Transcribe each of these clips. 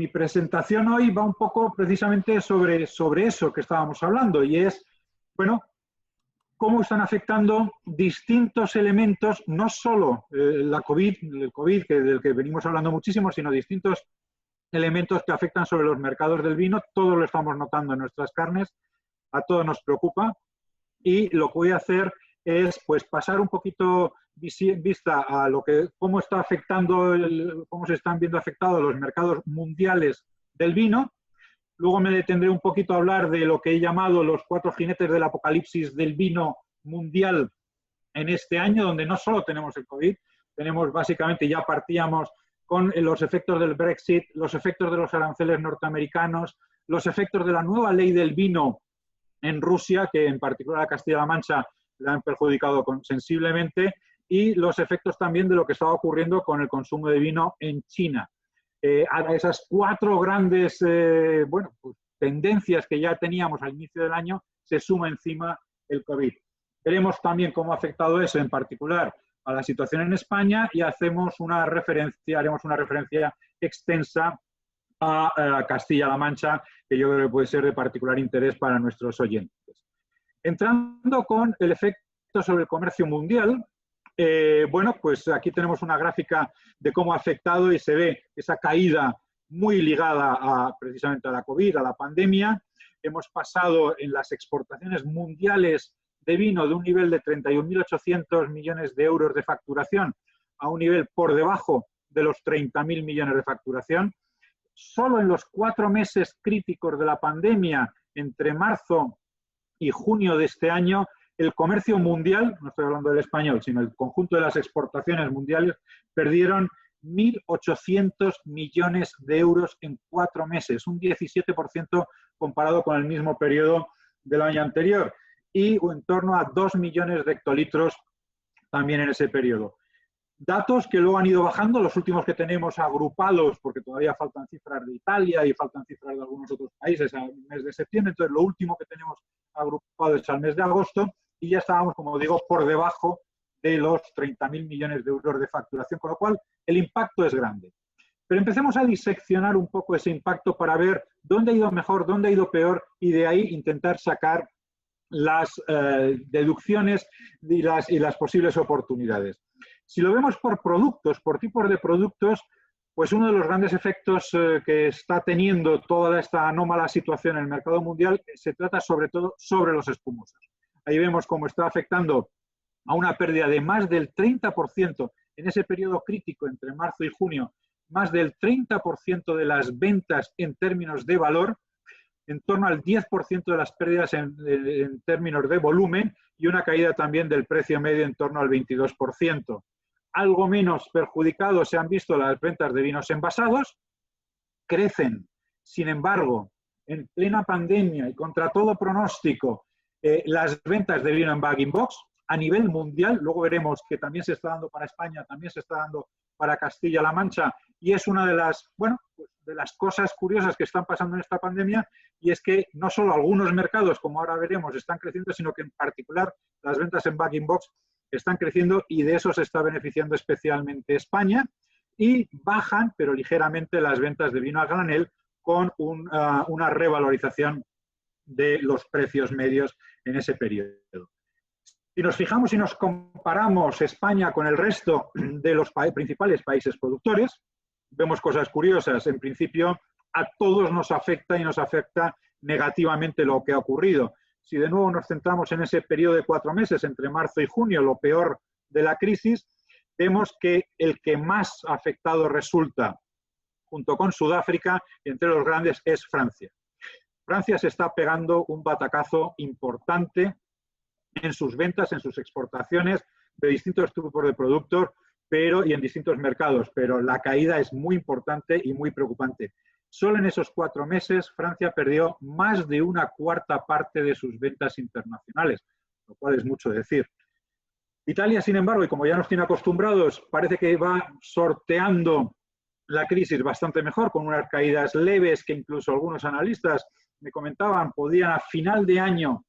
mi presentación hoy va un poco precisamente sobre eso que estábamos hablando, y es, bueno, cómo están afectando distintos elementos, no solo el COVID, del que venimos hablando muchísimo, sino distintos elementos que afectan sobre los mercados del vino. Todos lo estamos notando en nuestras carnes, a todos nos preocupa, y lo que voy a hacer es pues pasar un poquito vista a cómo está afectando, cómo se están viendo afectados los mercados mundiales del vino. Luego me detendré un poquito a hablar de lo que he llamado los 4 jinetes del apocalipsis del vino mundial en este año, donde no solo tenemos el COVID, tenemos básicamente, ya partíamos con los efectos del Brexit, los efectos de los aranceles norteamericanos, los efectos de la nueva ley del vino en Rusia, que en particular a Castilla-La Mancha la han perjudicado sensiblemente, y los efectos también de lo que estaba ocurriendo con el consumo de vino en China. A esas 4 grandes pues, tendencias que ya teníamos al inicio del año, se suma encima el COVID. Veremos también cómo ha afectado eso en particular a la situación en España, y haremos una referencia extensa a Castilla-La Mancha, que yo creo que puede ser de particular interés para nuestros oyentes. Entrando con el efecto sobre el comercio mundial, bueno, pues aquí tenemos una gráfica de cómo ha afectado, y se ve esa caída muy ligada precisamente a la COVID, a la pandemia. Hemos pasado en las exportaciones mundiales de vino de un nivel de 31.800 millones de euros de facturación a un nivel por debajo de los 30.000 millones de facturación. Solo en los 4 meses críticos de la pandemia, entre marzo y junio de este año, el comercio mundial, no estoy hablando del español, sino el conjunto de las exportaciones mundiales, perdieron 1.800 millones de euros en 4 meses, un 17% comparado con el mismo periodo del año anterior, y en torno a 2 millones de hectolitros también en ese periodo. Datos que luego han ido bajando, los últimos que tenemos agrupados, porque todavía faltan cifras de Italia y faltan cifras de algunos otros países al mes de septiembre, entonces lo último que tenemos agrupado es al mes de agosto, y ya estábamos, como digo, por debajo de los 30.000 millones de euros de facturación, con lo cual el impacto es grande. Pero empecemos a diseccionar un poco ese impacto para ver dónde ha ido mejor, dónde ha ido peor, y de ahí intentar sacar las deducciones y las posibles oportunidades. Si lo vemos por productos, por tipos de productos, pues uno de los grandes efectos que está teniendo toda esta anómala situación en el mercado mundial se trata sobre todo sobre los espumosos. Ahí vemos cómo está afectando a una pérdida de más del 30% en ese periodo crítico entre marzo y junio, más del 30% de las ventas en términos de valor, en torno al 10% de las pérdidas en términos de volumen, y una caída también del precio medio en torno al 22%. Algo menos perjudicados se han visto las ventas de vinos envasados, crecen, sin embargo, en plena pandemia y contra todo pronóstico, las ventas de vino en bag-in-box a nivel mundial. Luego veremos que también se está dando para España, también se está dando para Castilla-La Mancha, y es una de las, bueno, pues de las cosas curiosas que están pasando en esta pandemia, y es que no solo algunos mercados, como ahora veremos, están creciendo, sino que en particular las ventas en bag-in-box están creciendo, y de eso se está beneficiando especialmente España, y bajan, pero ligeramente, las ventas de vino a granel con una revalorización de los precios medios en ese periodo. Si nos fijamos y nos comparamos España con el resto de los principales países productores, vemos cosas curiosas. En principio, a todos nos afecta, y nos afecta negativamente lo que ha ocurrido. Si de nuevo nos centramos en ese periodo de 4 meses, entre marzo y junio, lo peor de la crisis, vemos que el que más afectado resulta, junto con Sudáfrica, entre los grandes, es Francia. Francia se está pegando un batacazo importante en sus ventas, en sus exportaciones de distintos tipos de productos, y en distintos mercados, pero la caída es muy importante y muy preocupante. Solo en esos 4 meses Francia perdió más de una cuarta parte de sus ventas internacionales, lo cual es mucho decir. Italia, sin embargo, y como ya nos tiene acostumbrados, parece que va sorteando la crisis bastante mejor, con unas caídas leves que incluso algunos analistas me comentaban podían a final de año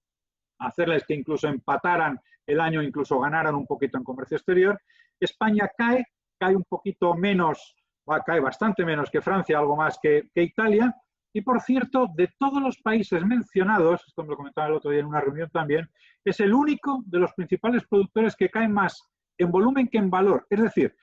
hacerles que incluso empataran el año, incluso ganaran un poquito en comercio exterior. España cae un poquito menos cae bastante menos que Francia, algo más que Italia. Y, por cierto, de todos los países mencionados, esto me lo comentaba el otro día en una reunión también, es el único de los principales productores que cae más en volumen que en valor. Es decir,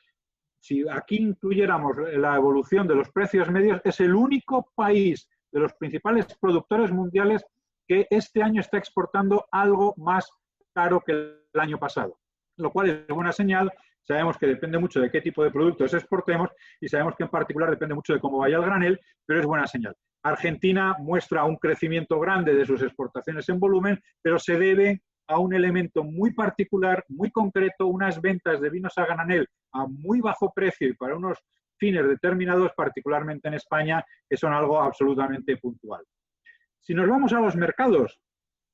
si aquí incluyéramos la evolución de los precios medios, es el único país de los principales productores mundiales que este año está exportando algo más caro que el año pasado, lo cual es buena señal. Sabemos que depende mucho de qué tipo de productos exportemos y sabemos que en particular depende mucho de cómo vaya el granel, pero es buena señal. Argentina muestra un crecimiento grande de sus exportaciones en volumen, pero se debe a un elemento muy particular, muy concreto, unas ventas de vinos a granel a muy bajo precio y para unos fines determinados, particularmente en España, que son algo absolutamente puntual. Si nos vamos a los mercados,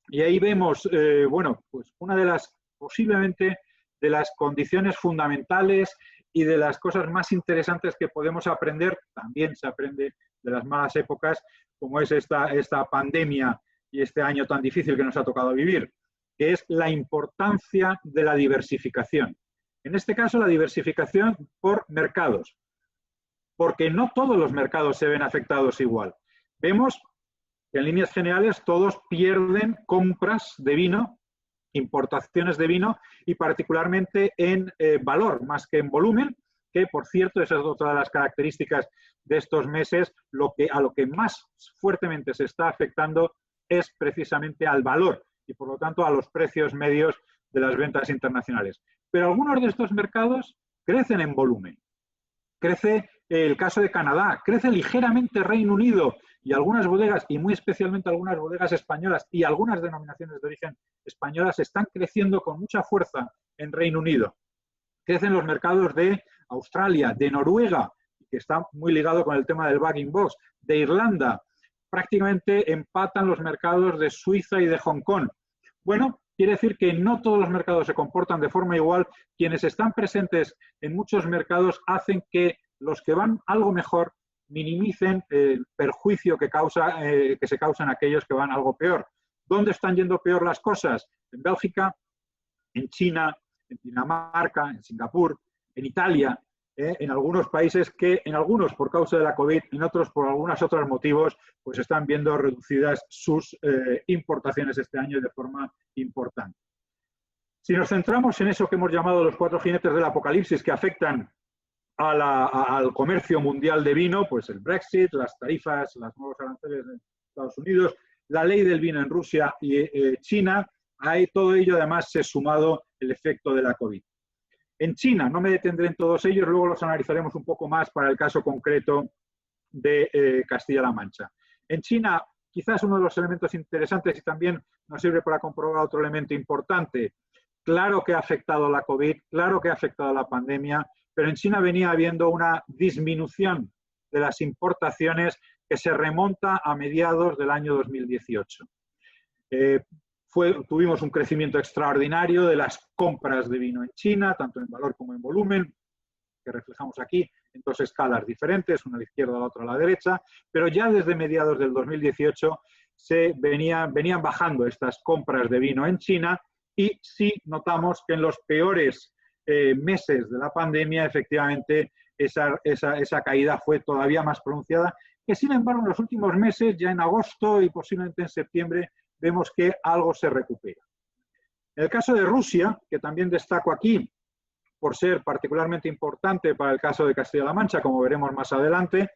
y ahí vemos, bueno, pues una de las, posiblemente, de las condiciones fundamentales y de las cosas más interesantes que podemos aprender, también se aprende de las malas épocas, como es esta pandemia y este año tan difícil que nos ha tocado vivir, que es la importancia de la diversificación. En este caso, la diversificación por mercados, porque no todos los mercados se ven afectados igual. Vemos que en líneas generales todos pierden compras de vino, importaciones de vino y particularmente en valor más que en volumen, que por cierto esa es otra de las características de estos meses, a lo que más fuertemente se está afectando es precisamente al valor y por lo tanto a los precios medios de las ventas internacionales. Pero algunos de estos mercados crecen en volumen. Crece el caso de Canadá, crece ligeramente Reino Unido y algunas bodegas, y muy especialmente algunas bodegas españolas y algunas denominaciones de origen españolas están creciendo con mucha fuerza en Reino Unido. Crecen los mercados de Australia, de Noruega, que está muy ligado con el tema del bag-in-box, de Irlanda. Prácticamente empatan los mercados de Suiza y de Hong Kong. Bueno, quiere decir que no todos los mercados se comportan de forma igual. Quienes están presentes en muchos mercados hacen que los que van algo mejor minimicen el perjuicio que se causan aquellos que van algo peor. ¿Dónde están yendo peor las cosas? En Bélgica, en China, en Dinamarca, en Singapur, en Italia, en algunos países que, en algunos por causa de la COVID, en otros por algunos otros motivos, pues están viendo reducidas sus importaciones este año de forma importante. Si nos centramos en eso que hemos llamado los 4 jinetes del apocalipsis que afectan al comercio mundial de vino, pues el Brexit, las tarifas, los nuevos aranceles de Estados Unidos, la ley del vino en Rusia y China, a todo ello además se ha sumado el efecto de la COVID. En China, no me detendré en todos ellos, luego los analizaremos un poco más para el caso concreto de Castilla-La Mancha. En China, quizás uno de los elementos interesantes y también nos sirve para comprobar otro elemento importante. Claro que ha afectado la COVID, claro que ha afectado la pandemia, pero en China venía habiendo una disminución de las importaciones que se remonta a mediados del año 2018. Tuvimos un crecimiento extraordinario de las compras de vino en China, tanto en valor como en volumen, que reflejamos aquí en 2 escalas diferentes, una a la izquierda, la otra a la derecha, pero ya desde mediados del 2018 venían bajando estas compras de vino en China y sí notamos que en los peores meses de la pandemia, efectivamente, esa caída fue todavía más pronunciada, que sin embargo en los últimos meses, ya en agosto y posiblemente en septiembre, vemos que algo se recupera. En el caso de Rusia, que también destaco aquí por ser particularmente importante para el caso de Castilla-La Mancha, como veremos más adelante,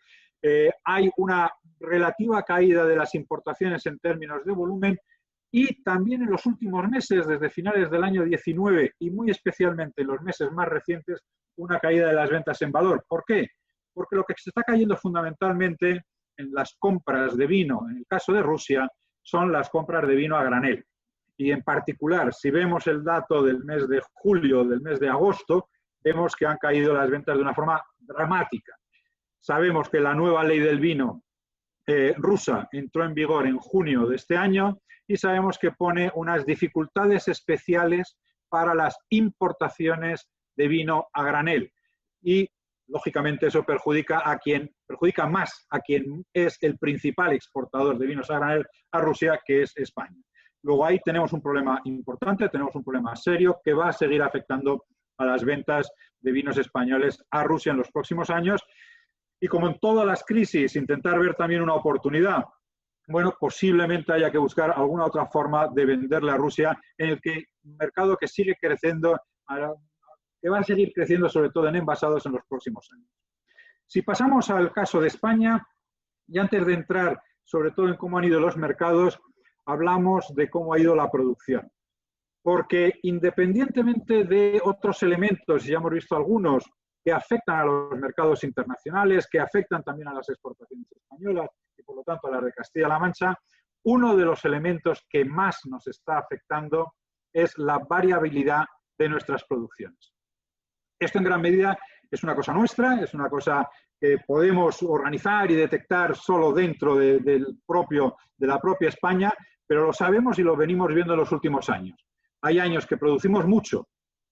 hay una relativa caída de las importaciones en términos de volumen y también en los últimos meses, desde finales del año 19 y muy especialmente en los meses más recientes, una caída de las ventas en valor. ¿Por qué? Porque lo que se está cayendo fundamentalmente en las compras de vino, en el caso de Rusia, son las compras de vino a granel. Y en particular, si vemos el dato del mes de julio, del mes de agosto, vemos que han caído las ventas de una forma dramática. Sabemos que la nueva ley del vino rusa entró en vigor en junio de este año y sabemos que pone unas dificultades especiales para las importaciones de vino a granel. Y, lógicamente, eso perjudica más a quien es el principal exportador de vinos a granel a Rusia, que es España. Luego ahí tenemos un problema importante, tenemos un problema serio que va a seguir afectando a las ventas de vinos españoles a Rusia en los próximos años. Y como en todas las crisis, intentar ver también una oportunidad. Bueno, posiblemente haya que buscar alguna otra forma de venderle a Rusia en el que un mercado que sigue creciendo, que va a seguir creciendo sobre todo en envasados en los próximos años. Si pasamos al caso de España, y antes de entrar sobre todo en cómo han ido los mercados, hablamos de cómo ha ido la producción. Porque independientemente de otros elementos, y ya hemos visto algunos, que afectan a los mercados internacionales, que afectan también a las exportaciones españolas y por lo tanto a las de Castilla-La Mancha, uno de los elementos que más nos está afectando es la variabilidad de nuestras producciones. Esto en gran medida es una cosa nuestra, es una cosa que podemos organizar y detectar solo dentro de la propia España, pero lo sabemos y lo venimos viendo en los últimos años. Hay años que producimos mucho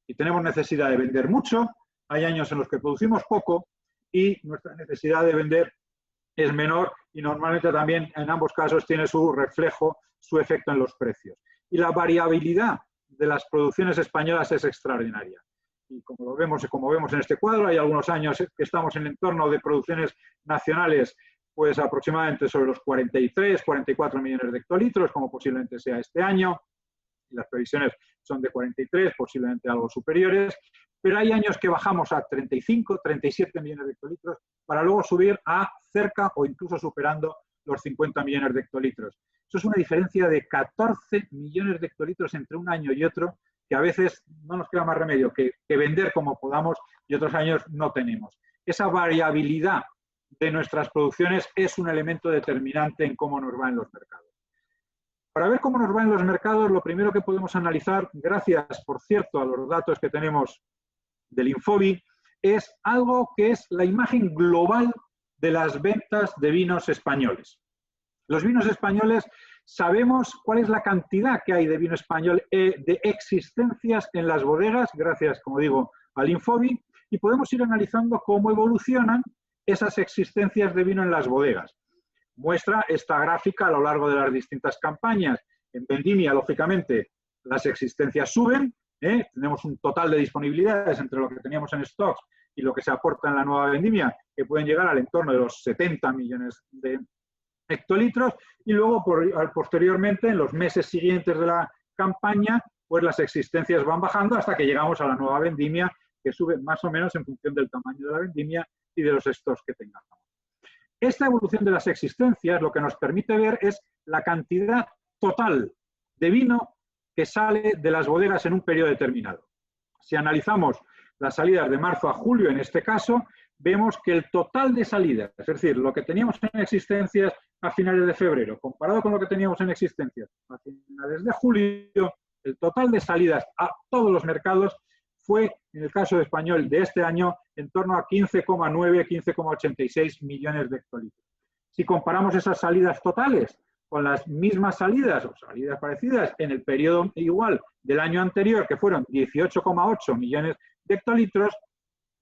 y tenemos necesidad de vender mucho, hay años en los que producimos poco y nuestra necesidad de vender es menor y normalmente también en ambos casos tiene su reflejo, su efecto en los precios. Y la variabilidad de las producciones españolas es extraordinaria. Y como vemos en este cuadro, hay algunos años que estamos en el entorno de producciones nacionales pues aproximadamente sobre los 43, 44 millones de hectolitros, como posiblemente sea este año. Y las previsiones son de 43, posiblemente algo superiores, pero hay años que bajamos a 35, 37 millones de hectolitros para luego subir a cerca o incluso superando los 50 millones de hectolitros. Eso es una diferencia de 14 millones de hectolitros entre un año y otro, que a veces no nos queda más remedio que vender como podamos y otros años no tenemos. Esa variabilidad de nuestras producciones es un elemento determinante en cómo nos va en los mercados. Para ver cómo nos va en los mercados, lo primero que podemos analizar, gracias, por cierto, a los datos que tenemos del Infobi, es algo que es la imagen global de las ventas de vinos españoles. Los vinos españoles, sabemos cuál es la cantidad que hay de vino español, de existencias en las bodegas, gracias, como digo, al Infobi, y podemos ir analizando cómo evolucionan esas existencias de vino en las bodegas. Muestra esta gráfica a lo largo de las distintas campañas. En vendimia, lógicamente, las existencias suben, tenemos un total de disponibilidades entre lo que teníamos en stocks y lo que se aporta en la nueva vendimia, que pueden llegar al entorno de los 70 millones de hectolitros, y luego posteriormente, en los meses siguientes de la campaña, pues las existencias van bajando hasta que llegamos a la nueva vendimia, que sube más o menos en función del tamaño de la vendimia y de los stocks que tengamos. Esta evolución de las existencias lo que nos permite ver es la cantidad total de vino que sale de las bodegas en un periodo determinado. Si analizamos las salidas de marzo a julio, en este caso, vemos que el total de salidas, es decir, lo que teníamos en existencias a finales de febrero, comparado con lo que teníamos en existencias a finales de julio, el total de salidas a todos los mercados fue, en el caso español de este año, en torno a 15,9, 15,86 millones de hectolitros. Si comparamos esas salidas totales con las mismas salidas o salidas parecidas en el periodo igual del año anterior, que fueron 18,8 millones de hectolitros,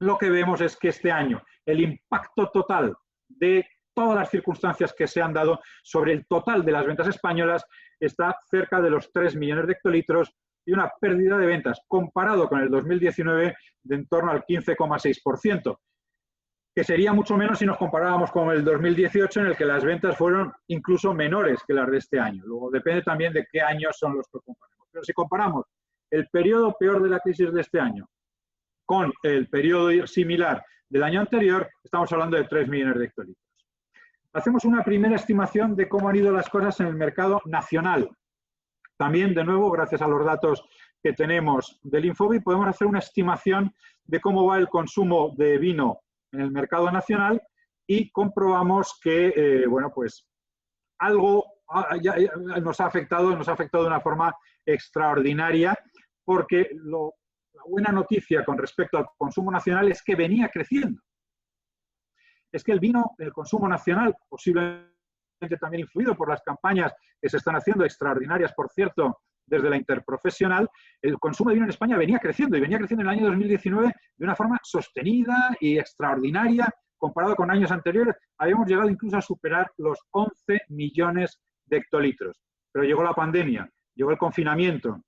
lo que vemos es que este año el impacto total de todas las circunstancias que se han dado sobre el total de las ventas españolas está cerca de los 3 millones de hectolitros y una pérdida de ventas comparado con el 2019 de en torno al 15,6%, que sería mucho menos si nos comparábamos con el 2018, en el que las ventas fueron incluso menores que las de este año. Luego depende también de qué años son los que comparamos. Pero si comparamos el periodo peor de la crisis de este año con el periodo similar del año anterior, estamos hablando de 3 millones de hectolitros. Hacemos una primera estimación de cómo han ido las cosas en el mercado nacional. También, de nuevo, gracias a los datos que tenemos del Infobi, podemos hacer una estimación de cómo va el consumo de vino en el mercado nacional y comprobamos que, bueno, pues algo ya nos ha afectado de una forma extraordinaria, porque la buena noticia con respecto al consumo nacional es que venía creciendo. Es que el vino, el consumo nacional, posiblemente también influido por las campañas que se están haciendo, extraordinarias, por cierto, desde la interprofesional, el consumo de vino en España venía creciendo, y venía creciendo en el año 2019 de una forma sostenida y extraordinaria. Comparado con años anteriores, habíamos llegado incluso a superar los 11 millones de hectolitros. Pero llegó la pandemia, llegó el confinamiento,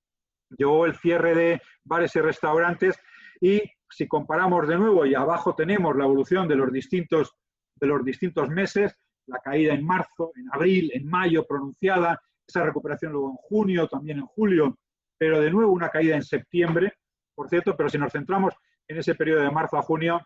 llegó el cierre de bares y restaurantes, y si comparamos de nuevo, y abajo tenemos la evolución de los distintos de los distintos meses, la caída en marzo, en abril, en mayo pronunciada, esa recuperación luego en junio, también en julio, pero de nuevo una caída en septiembre, por cierto, pero si nos centramos en ese periodo de marzo a junio,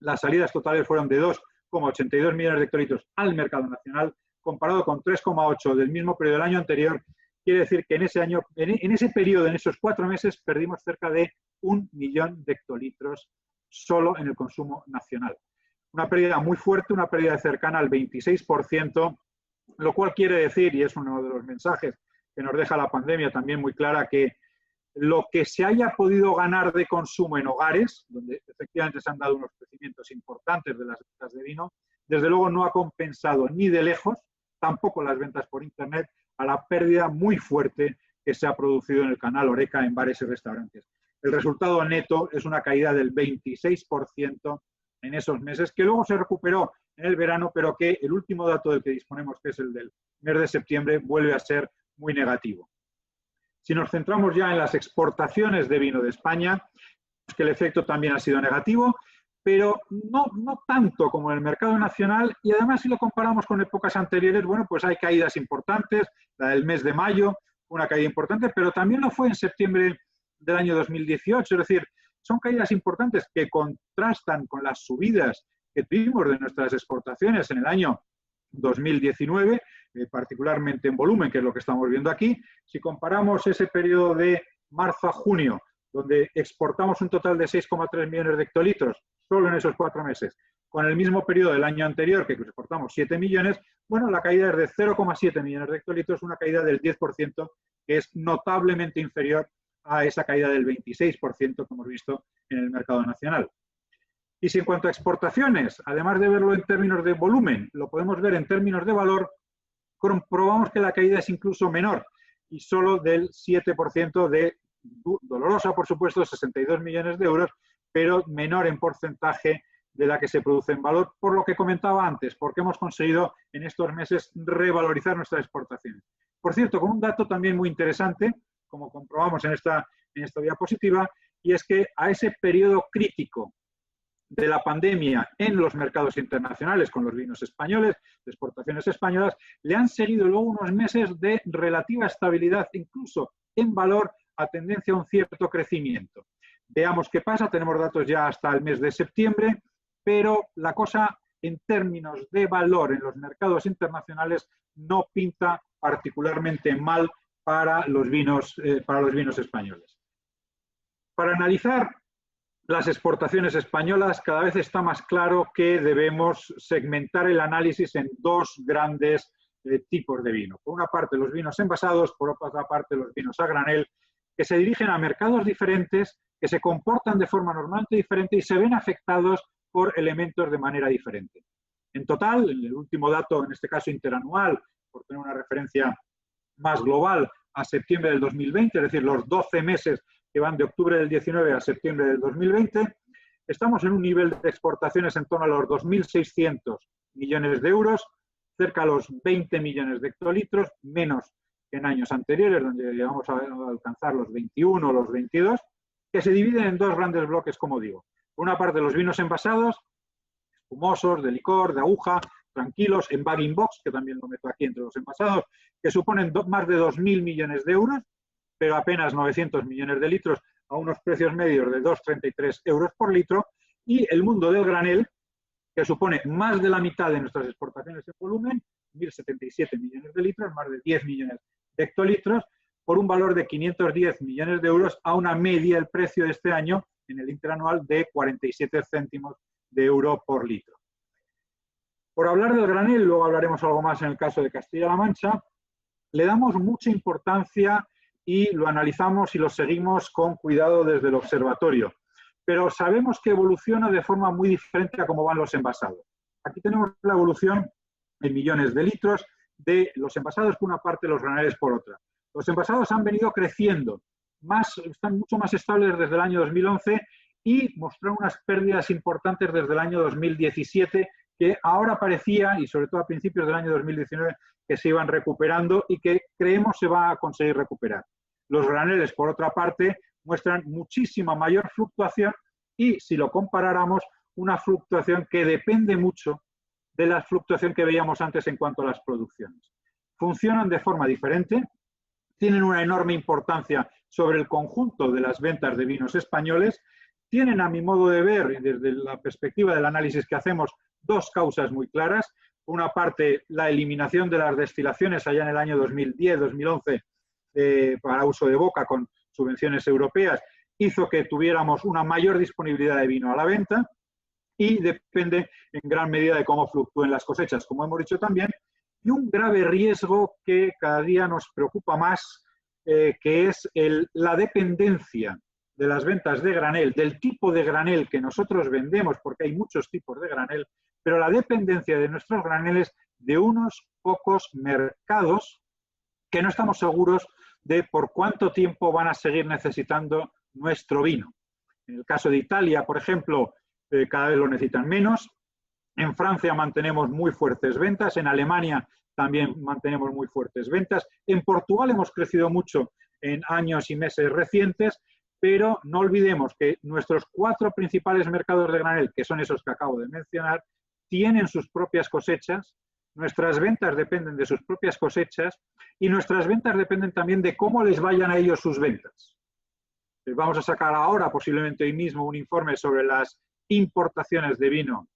las salidas totales fueron de 2,82 millones de hectolitros al mercado nacional, comparado con 3,8 del mismo periodo del año anterior. Quiere decir que en ese año, en ese periodo, en esos 4 meses, perdimos cerca de 1 millón de hectolitros solo en el consumo nacional. Una pérdida muy fuerte, una pérdida cercana al 26%, lo cual quiere decir, y es uno de los mensajes que nos deja la pandemia también muy clara, que lo que se haya podido ganar de consumo en hogares, donde efectivamente se han dado unos crecimientos importantes de las ventas de vino, desde luego no ha compensado ni de lejos, tampoco las ventas por Internet, a la pérdida muy fuerte que se ha producido en el canal Horeca en bares y restaurantes. El resultado neto es una caída del 26% en esos meses, que luego se recuperó en el verano, pero que el último dato del que disponemos, que es el del mes de septiembre, vuelve a ser muy negativo. Si nos centramos ya en las exportaciones de vino de España, es que el efecto también ha sido negativo, pero no tanto como en el mercado nacional, y además si lo comparamos con épocas anteriores, bueno, pues hay caídas importantes, la del mes de mayo, una caída importante, pero también lo fue en septiembre del año 2018, es decir, son caídas importantes que contrastan con las subidas que tuvimos de nuestras exportaciones en el año 2019, particularmente en volumen, que es lo que estamos viendo aquí. Si comparamos ese periodo de marzo a junio, donde exportamos un total de 6,3 millones de hectolitros, solo en esos 4 meses, con el mismo periodo del año anterior, que exportamos 7 millones, bueno, la caída es de 0,7 millones de hectolitros, una caída del 10%, que es notablemente inferior a esa caída del 26% que hemos visto en el mercado nacional. Y si en cuanto a exportaciones, además de verlo en términos de volumen, lo podemos ver en términos de valor, comprobamos que la caída es incluso menor y solo del 7% de dolorosa, por supuesto, 62 millones de euros, pero menor en porcentaje de la que se produce en valor, por lo que comentaba antes, porque hemos conseguido en estos meses revalorizar nuestras exportaciones. Por cierto, con un dato también muy interesante, como comprobamos en esta diapositiva, y es que a ese periodo crítico de la pandemia en los mercados internacionales con los vinos españoles, de exportaciones españolas, le han seguido luego unos meses de relativa estabilidad, incluso en valor, a tendencia a un cierto crecimiento. Veamos qué pasa, tenemos datos ya hasta el mes de septiembre, pero la cosa en términos de valor en los mercados internacionales no pinta particularmente mal para los vinos españoles. Para analizar las exportaciones españolas, cada vez está más claro que debemos segmentar el análisis en 2 grandes tipos de vino. Por una parte, los vinos envasados, por otra parte, los vinos a granel, que se dirigen a mercados diferentes, que se comportan de forma normalmente diferente y se ven afectados por elementos de manera diferente. En total, el último dato, en este caso interanual, por tener una referencia más global, a septiembre del 2020, es decir, los 12 meses que van de octubre del 19 a septiembre del 2020, estamos en un nivel de exportaciones en torno a los 2.600 millones de euros, cerca a los 20 millones de hectolitros, menos que en años anteriores, donde llegamos a alcanzar los 21 o los 22, que se dividen en 2 grandes bloques, como digo. Por una parte, los vinos envasados, espumosos, de licor, de aguja, tranquilos, en bag-in box, que también lo meto aquí entre los envasados, que suponen más de 2.000 millones de euros, pero apenas 900 millones de litros a unos precios medios de 2,33 euros por litro, y el mundo del granel, que supone más de la mitad de nuestras exportaciones en volumen, 1.077 millones de litros, más de 10 millones de hectolitros, por un valor de 510 millones de euros a una media el precio de este año en el interanual de 47 céntimos de euro por litro. Por hablar del granel, luego hablaremos algo más en el caso de Castilla-La Mancha, le damos mucha importancia y lo analizamos y lo seguimos con cuidado desde el observatorio. Pero sabemos que evoluciona de forma muy diferente a cómo van los envasados. Aquí tenemos la evolución en millones de litros de los envasados por una parte, los graneles por otra. Los envasados han venido creciendo, están mucho más estables desde el año 2011 y mostraron unas pérdidas importantes desde el año 2017 que ahora parecía, y sobre todo a principios del año 2019, que se iban recuperando y que creemos se va a conseguir recuperar. Los graneles, por otra parte, muestran muchísima mayor fluctuación y, si lo comparáramos, una fluctuación que depende mucho de la fluctuación que veíamos antes en cuanto a las producciones. Funcionan de forma diferente, tienen una enorme importancia sobre el conjunto de las ventas de vinos españoles, tienen, a mi modo de ver, y desde la perspectiva del análisis que hacemos, dos causas muy claras. Por una parte, la eliminación de las destilaciones allá en el año 2010-2011 para uso de boca con subvenciones europeas, hizo que tuviéramos una mayor disponibilidad de vino a la venta y depende en gran medida de cómo fluctúen las cosechas, como hemos dicho también, y un grave riesgo que cada día nos preocupa más, que es la dependencia de las ventas de granel, del tipo de granel que nosotros vendemos, porque hay muchos tipos de granel, pero la dependencia de nuestros graneles de unos pocos mercados que no estamos seguros de por cuánto tiempo van a seguir necesitando nuestro vino. En el caso de Italia, por ejemplo, cada vez lo necesitan menos. En Francia mantenemos muy fuertes ventas, en Alemania también mantenemos muy fuertes ventas. En Portugal hemos crecido mucho en años y meses recientes, pero no olvidemos que nuestros 4 principales mercados de granel, que son esos que acabo de mencionar, tienen sus propias cosechas, nuestras ventas dependen de sus propias cosechas y nuestras ventas dependen también de cómo les vayan a ellos sus ventas. Vamos a sacar ahora, posiblemente hoy mismo, un informe sobre las importaciones de vino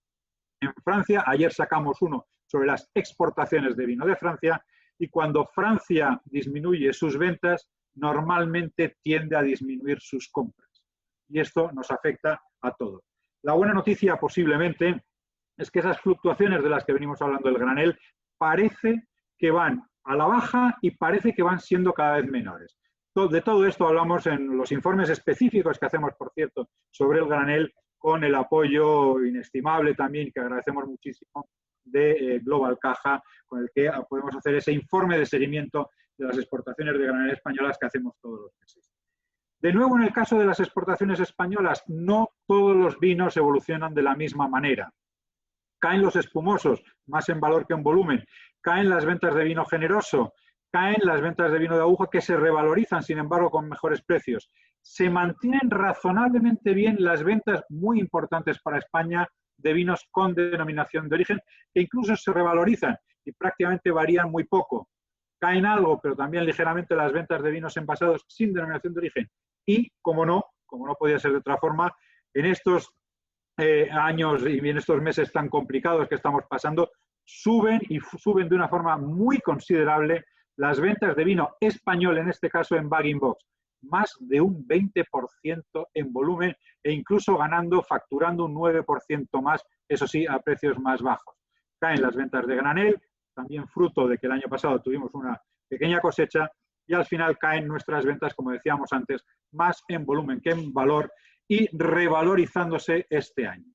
en Francia. Ayer sacamos uno sobre las exportaciones de vino de Francia y cuando Francia disminuye sus ventas, normalmente tiende a disminuir sus compras. Y esto nos afecta a todos. La buena noticia posiblemente es que esas fluctuaciones de las que venimos hablando del granel parece que van a la baja y parece que van siendo cada vez menores. De todo esto hablamos en los informes específicos que hacemos, por cierto, sobre el granel, con el apoyo inestimable también, que agradecemos muchísimo, de Global Caja, con el que podemos hacer ese informe de seguimiento de las exportaciones de granel españolas que hacemos todos los meses. De nuevo, en el caso de las exportaciones españolas, no todos los vinos evolucionan de la misma manera. Caen los espumosos, más en valor que en volumen, caen las ventas de vino generoso, caen las ventas de vino de aguja que se revalorizan, sin embargo, con mejores precios. Se mantienen razonablemente bien las ventas muy importantes para España de vinos con denominación de origen, que incluso se revalorizan y prácticamente varían muy poco. Caen algo, pero también ligeramente las ventas de vinos envasados sin denominación de origen. Y, como no podía ser de otra forma, en estos años y en estos meses tan complicados que estamos pasando, suben de una forma muy considerable las ventas de vino español, en este caso en bag-in-box, más de un 20% en volumen e incluso facturando un 9% más, eso sí, a precios más bajos. Caen las ventas de granel, también fruto de que el año pasado tuvimos una pequeña cosecha, y al final caen nuestras ventas, como decíamos antes, más en volumen que en valor y revalorizándose este año.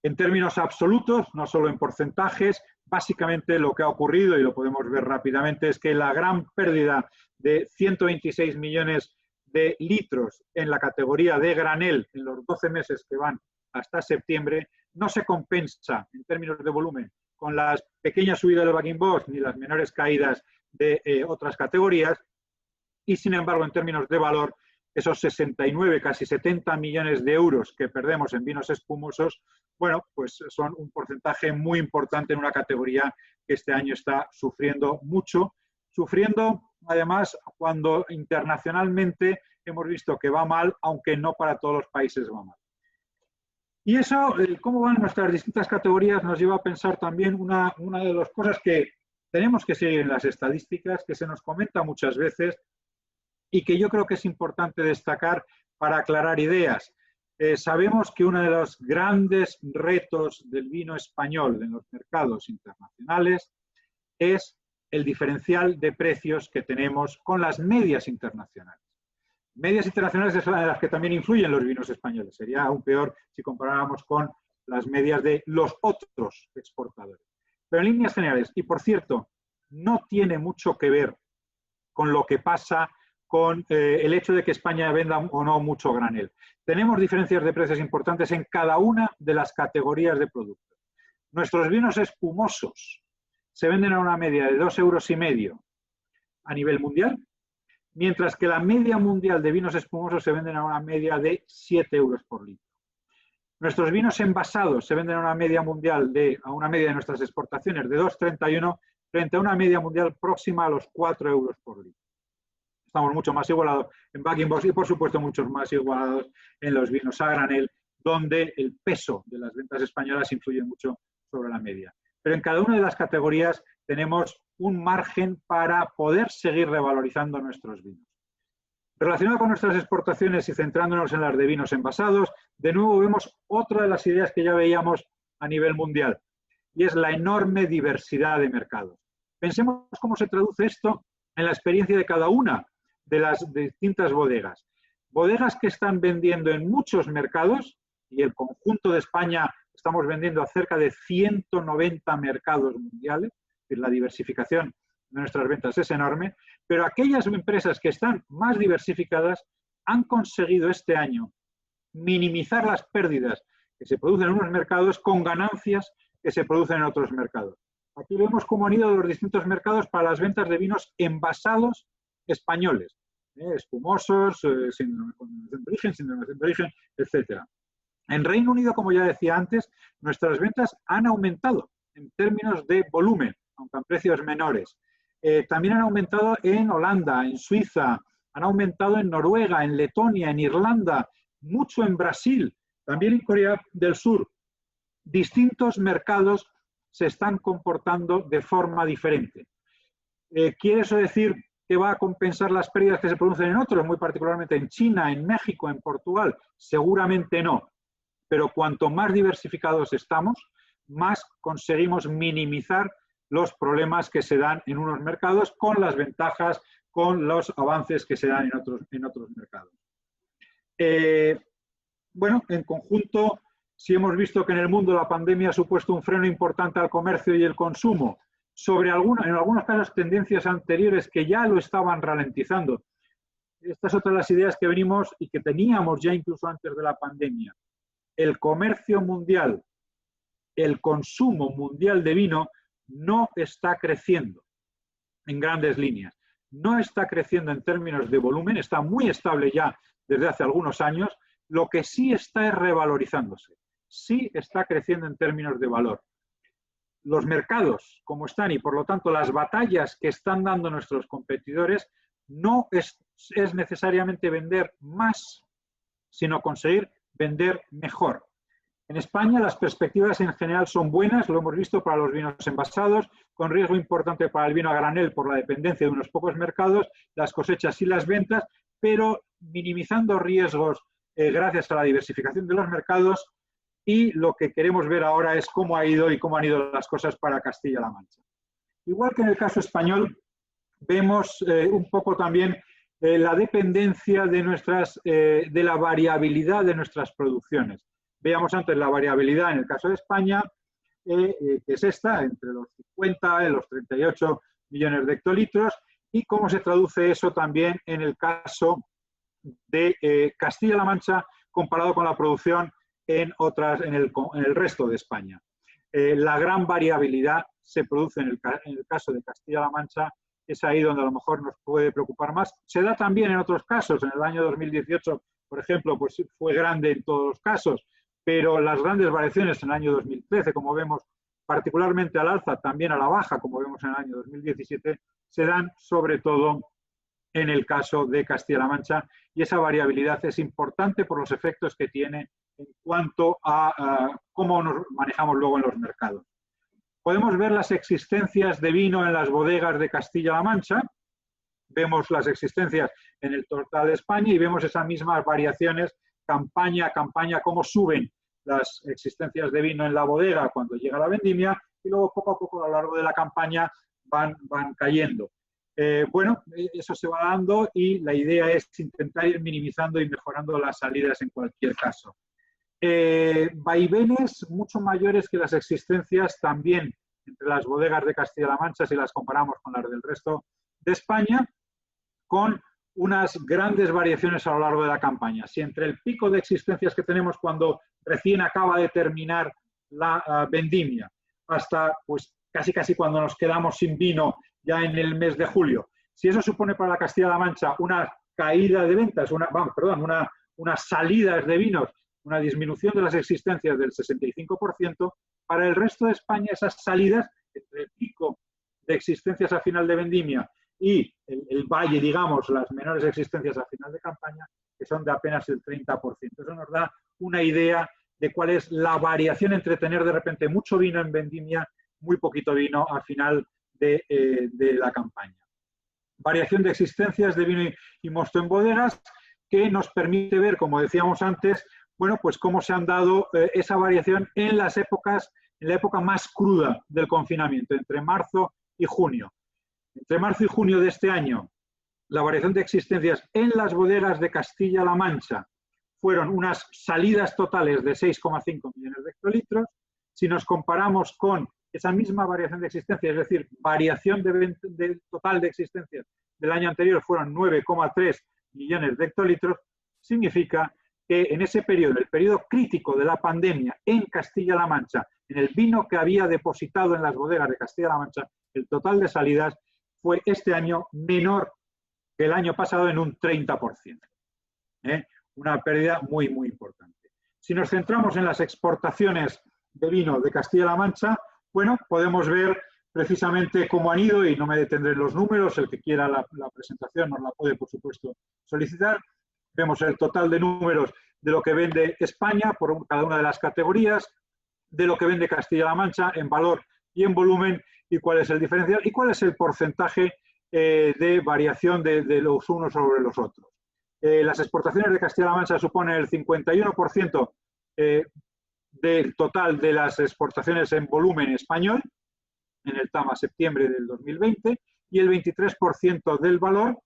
En términos absolutos, no solo en porcentajes, básicamente lo que ha ocurrido, y lo podemos ver rápidamente, es que la gran pérdida de 126 millones de litros en la categoría de granel en los 12 meses que van hasta septiembre no se compensa en términos de volumen con las pequeñas subidas del bag-in-box ni las menores caídas de otras categorías, y sin embargo en términos de valor esos 69, casi 70 millones de euros que perdemos en vinos espumosos, bueno, pues son un porcentaje muy importante en una categoría que este año está sufriendo mucho, sufriendo además cuando internacionalmente hemos visto que va mal, aunque no para todos los países va mal. Y eso, cómo van nuestras distintas categorías, nos lleva a pensar también una de las cosas que tenemos que seguir en las estadísticas, que se nos comenta muchas veces, y que yo creo que es importante destacar para aclarar ideas. Sabemos que uno de los grandes retos del vino español en los mercados internacionales es el diferencial de precios que tenemos con las medias internacionales. Medias internacionales es una de las que también influyen los vinos españoles. Sería aún peor si comparáramos con las medias de los otros exportadores. Pero en líneas generales, y por cierto, no tiene mucho que ver con lo que pasa con el hecho de que España venda o no mucho granel. Tenemos diferencias de precios importantes en cada una de las categorías de productos. Nuestros vinos espumosos se venden a una media de 2,5 euros a nivel mundial, mientras que la media mundial de vinos espumosos se venden a una media de 7 euros por litro. Nuestros vinos envasados se venden a una media mundial a una media de nuestras exportaciones de 2,31 frente a una media mundial próxima a los 4 euros por litro. Estamos mucho más igualados en bag-in-box y, por supuesto, muchos más igualados en los vinos a granel, donde el peso de las ventas españolas influye mucho sobre la media. Pero en cada una de las categorías tenemos un margen para poder seguir revalorizando nuestros vinos. Relacionado con nuestras exportaciones y centrándonos en las de vinos envasados, de nuevo vemos otra de las ideas que ya veíamos a nivel mundial, y es la enorme diversidad de mercados. Pensemos cómo se traduce esto en la experiencia de cada una de las distintas bodegas. Bodegas que están vendiendo en muchos mercados, y el conjunto de España estamos vendiendo a cerca de 190 mercados mundiales, es decir, la diversificación de nuestras ventas es enorme, pero aquellas empresas que están más diversificadas han conseguido este año minimizar las pérdidas que se producen en unos mercados con ganancias que se producen en otros mercados. Aquí vemos cómo han ido los distintos mercados para las ventas de vinos envasados españoles, espumosos, sin denominación de origen, sin denominación de origen, etc. En Reino Unido, como ya decía antes, nuestras ventas han aumentado en términos de volumen, aunque a precios menores. También han aumentado en Holanda, en Suiza, han aumentado en Noruega, en Letonia, en Irlanda, mucho en Brasil, también en Corea del Sur. Distintos mercados se están comportando de forma diferente. ¿Quiere eso decir que va a compensar las pérdidas que se producen en otros, muy particularmente en China, en México, en Portugal? Seguramente no. Pero cuanto más diversificados estamos, más conseguimos minimizar los problemas que se dan en unos mercados con las ventajas, con los avances que se dan en otros mercados. Bueno, en conjunto, si hemos visto que en el mundo la pandemia ha supuesto un freno importante al comercio y el consumo, en algunos casos tendencias anteriores que ya lo estaban ralentizando. Esta es otra de las ideas que venimos y que teníamos ya incluso antes de la pandemia. El comercio mundial, el consumo mundial de vino no está creciendo en grandes líneas. No está creciendo en términos de volumen, está muy estable ya desde hace algunos años. Lo que sí está es revalorizándose. Sí está creciendo en términos de valor. Los mercados, como están, y por lo tanto las batallas que están dando nuestros competidores, no es necesariamente vender más, sino conseguir vender mejor. En España las perspectivas en general son buenas, lo hemos visto para los vinos envasados, con riesgo importante para el vino a granel por la dependencia de unos pocos mercados, las cosechas y las ventas, pero minimizando riesgos gracias a la diversificación de los mercados. Y lo que queremos ver ahora es cómo ha ido y cómo han ido las cosas para Castilla-La Mancha. Igual que en el caso español, vemos un poco también la dependencia de la variabilidad de nuestras producciones. Veíamos antes la variabilidad en el caso de España, que es esta, entre los 50 y los 38 millones de hectolitros, y cómo se traduce eso también en el caso de Castilla-La Mancha comparado con la producción en el resto de España. La gran variabilidad se produce en el caso de Castilla-La Mancha, es ahí donde a lo mejor nos puede preocupar más. Se da también en otros casos, en el año 2018, por ejemplo, pues fue grande en todos los casos, pero las grandes variaciones en el año 2013, como vemos, particularmente al alza, también a la baja, como vemos en el año 2017, se dan sobre todo en el caso de Castilla-La Mancha, y esa variabilidad es importante por los efectos que tiene en cuanto a cómo nos manejamos luego en los mercados. Podemos ver las existencias de vino en las bodegas de Castilla-La Mancha, vemos las existencias en el total de España y vemos esas mismas variaciones campaña a campaña, cómo suben las existencias de vino en la bodega cuando llega la vendimia y luego poco a poco a lo largo de la campaña van cayendo. Bueno, eso se va dando y la idea es intentar ir minimizando y mejorando las salidas en cualquier caso. Vaivenes mucho mayores que las existencias también entre las bodegas de Castilla-La Mancha si las comparamos con las del resto de España, con unas grandes variaciones a lo largo de la campaña. Si entre el pico de existencias que tenemos cuando recién acaba de terminar la vendimia hasta pues casi cuando nos quedamos sin vino ya en el mes de julio, si eso supone para la Castilla-La Mancha una caída de ventas, unas salidas de vinos una disminución de las existencias del 65%. Para el resto de España, esas salidas, entre el pico de existencias a final de vendimia y el valle, digamos, las menores existencias a final de campaña, que son de apenas el 30%. Eso nos da una idea de cuál es la variación entre tener de repente mucho vino en vendimia, muy poquito vino al final de la campaña. Variación de existencias de vino y mosto en bodegas, que nos permite ver, como decíamos antes, bueno, pues cómo se han dado esa variación en las épocas, en la época más cruda del confinamiento, entre marzo y junio. Entre marzo y junio de este año, la variación de existencias en las bodegas de Castilla-La Mancha fueron unas salidas totales de 6,5 millones de hectolitros. Si nos comparamos con esa misma variación de existencia, es decir, variación de total de existencias del año anterior fueron 9,3 millones de hectolitros, significa que en ese periodo, el periodo crítico de la pandemia en Castilla-La Mancha, en el vino que había depositado en las bodegas de Castilla-La Mancha, el total de salidas fue este año menor que el año pasado en un 30%. Una pérdida muy, muy importante. Si nos centramos en las exportaciones de vino de Castilla-La Mancha, bueno, podemos ver precisamente cómo han ido, y no me detendré en los números, el que quiera la presentación nos la puede, por supuesto, solicitar. Vemos el total de números de lo que vende España por cada una de las categorías, de lo que vende Castilla-La Mancha en valor y en volumen, y cuál es el diferencial y cuál es el porcentaje de variación de los unos sobre los otros. Las exportaciones de Castilla-La Mancha suponen el 51% del total de las exportaciones en volumen español, en el TAM a septiembre del 2020, y el 23% del valor.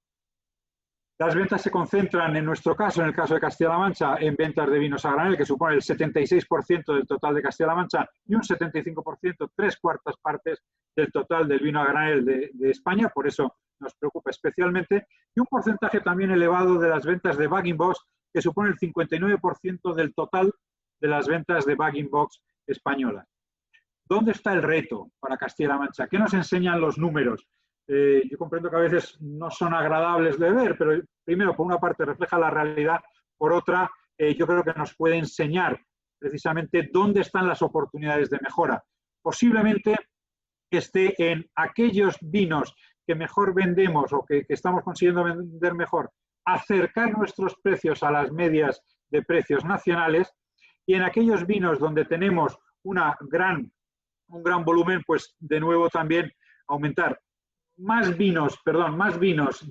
Las ventas se concentran, en nuestro caso, en el caso de Castilla-La Mancha, en ventas de vinos a granel, que supone el 76% del total de Castilla-La Mancha, y un 75%, 3/4 partes del total del vino a granel de España, por eso nos preocupa especialmente, y un porcentaje también elevado de las ventas de bag-in-box, que supone el 59% del total de las ventas de bag-in-box españolas. ¿Dónde está el reto para Castilla-La Mancha? ¿Qué nos enseñan los números? Yo comprendo que a veces no son agradables de ver, pero primero, por una parte, refleja la realidad, por otra, yo creo que nos puede enseñar precisamente dónde están las oportunidades de mejora. Posiblemente esté en aquellos vinos que mejor vendemos o que estamos consiguiendo vender mejor, acercar nuestros precios a las medias de precios nacionales, y en aquellos vinos donde tenemos un gran volumen, pues de nuevo también aumentar más vinos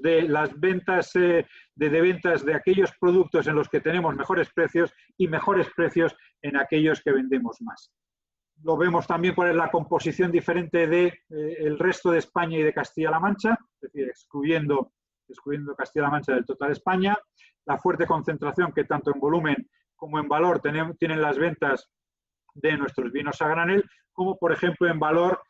de las ventas de ventas de aquellos productos en los que tenemos mejores precios, y mejores precios en aquellos que vendemos más. Lo vemos también cuál es la composición diferente del resto de España y de Castilla-La Mancha, es decir, excluyendo Castilla-La Mancha del total de España, la fuerte concentración que tanto en volumen como en valor tienen las ventas de nuestros vinos a granel, como por ejemplo en valor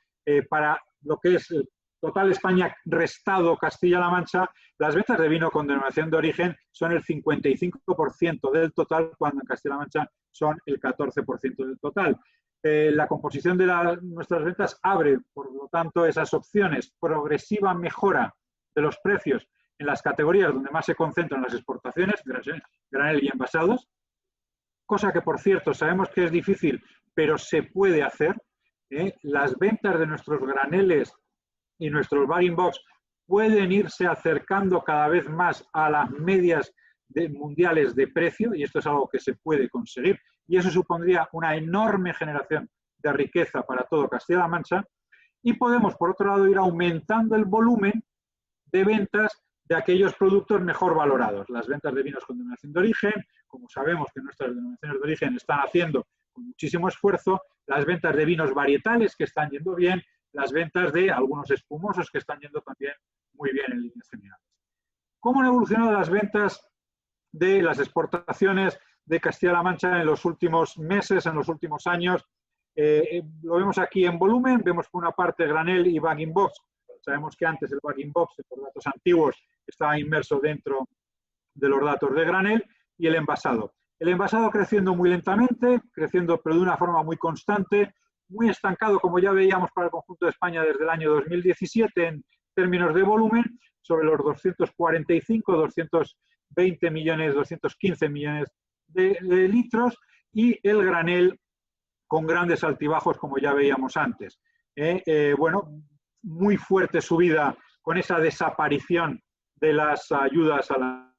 para lo que es el total España restado Castilla-La Mancha, las ventas de vino con denominación de origen son el 55% del total, cuando en Castilla-La Mancha son el 14% del total. La composición de nuestras ventas abre, por lo tanto, esas opciones, progresiva mejora de los precios en las categorías donde más se concentran las exportaciones, granel y envasados, cosa que, por cierto, sabemos que es difícil, pero se puede hacer. Las ventas de nuestros graneles y nuestros bag-in-box pueden irse acercando cada vez más a las medias mundiales de precio, y esto es algo que se puede conseguir, y eso supondría una enorme generación de riqueza para todo Castilla-La Mancha. Y podemos, por otro lado, ir aumentando el volumen de ventas de aquellos productos mejor valorados. Las ventas de vinos con denominación de origen, como sabemos que nuestras denominaciones de origen están haciendo con muchísimo esfuerzo, las ventas de vinos varietales que están yendo bien, las ventas de algunos espumosos que están yendo también muy bien en líneas generales. ¿Cómo han evolucionado las ventas de las exportaciones de Castilla-La Mancha en los últimos meses, en los últimos años? Lo vemos aquí en volumen, vemos por una parte granel y bag-in-box. Sabemos que antes el bag-in-box, por datos antiguos, estaba inmerso dentro de los datos de granel, y el envasado. El envasado creciendo muy lentamente, creciendo pero de una forma muy constante, muy estancado, como ya veíamos para el conjunto de España desde el año 2017 en términos de volumen, sobre los 245, 220 millones, 215 millones de litros, y el granel con grandes altibajos, como ya veíamos antes. Bueno, muy fuerte subida con esa desaparición de las ayudas a la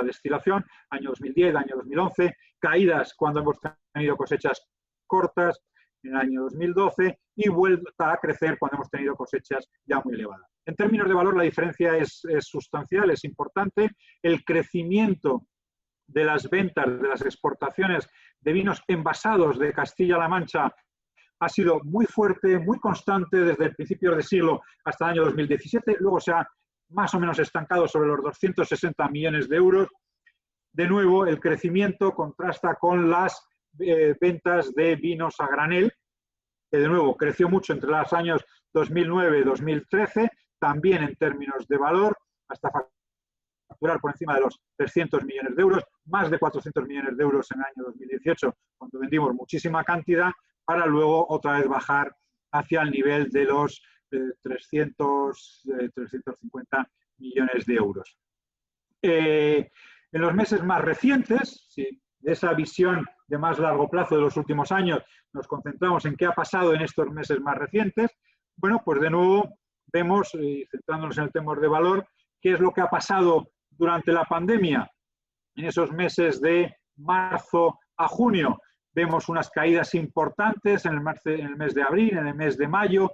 destilación, año 2010, año 2011, caídas cuando hemos tenido cosechas cortas en el año 2012 y vuelta a crecer cuando hemos tenido cosechas ya muy elevadas. En términos de valor, la diferencia es sustancial, es importante. El crecimiento de las ventas, de las exportaciones de vinos envasados de Castilla-La Mancha ha sido muy fuerte, muy constante desde el principio del siglo hasta el año 2017. Luego se ha más o menos estancado sobre los 260 millones de euros. De nuevo, el crecimiento contrasta con las ventas de vinos a granel, que de nuevo creció mucho entre los años 2009 y 2013, también en términos de valor, hasta facturar por encima de los 300 millones de euros, más de 400 millones de euros en el año 2018, cuando vendimos muchísima cantidad, para luego otra vez bajar hacia el nivel de los 350 millones de euros. En los meses más recientes, sí, de esa visión de más largo plazo de los últimos años, nos concentramos en qué ha pasado en estos meses más recientes. Bueno, pues de nuevo vemos, centrándonos en el tema de valor, qué es lo que ha pasado durante la pandemia. En esos meses de marzo a junio vemos unas caídas importantes en el mes de abril, en el mes de mayo.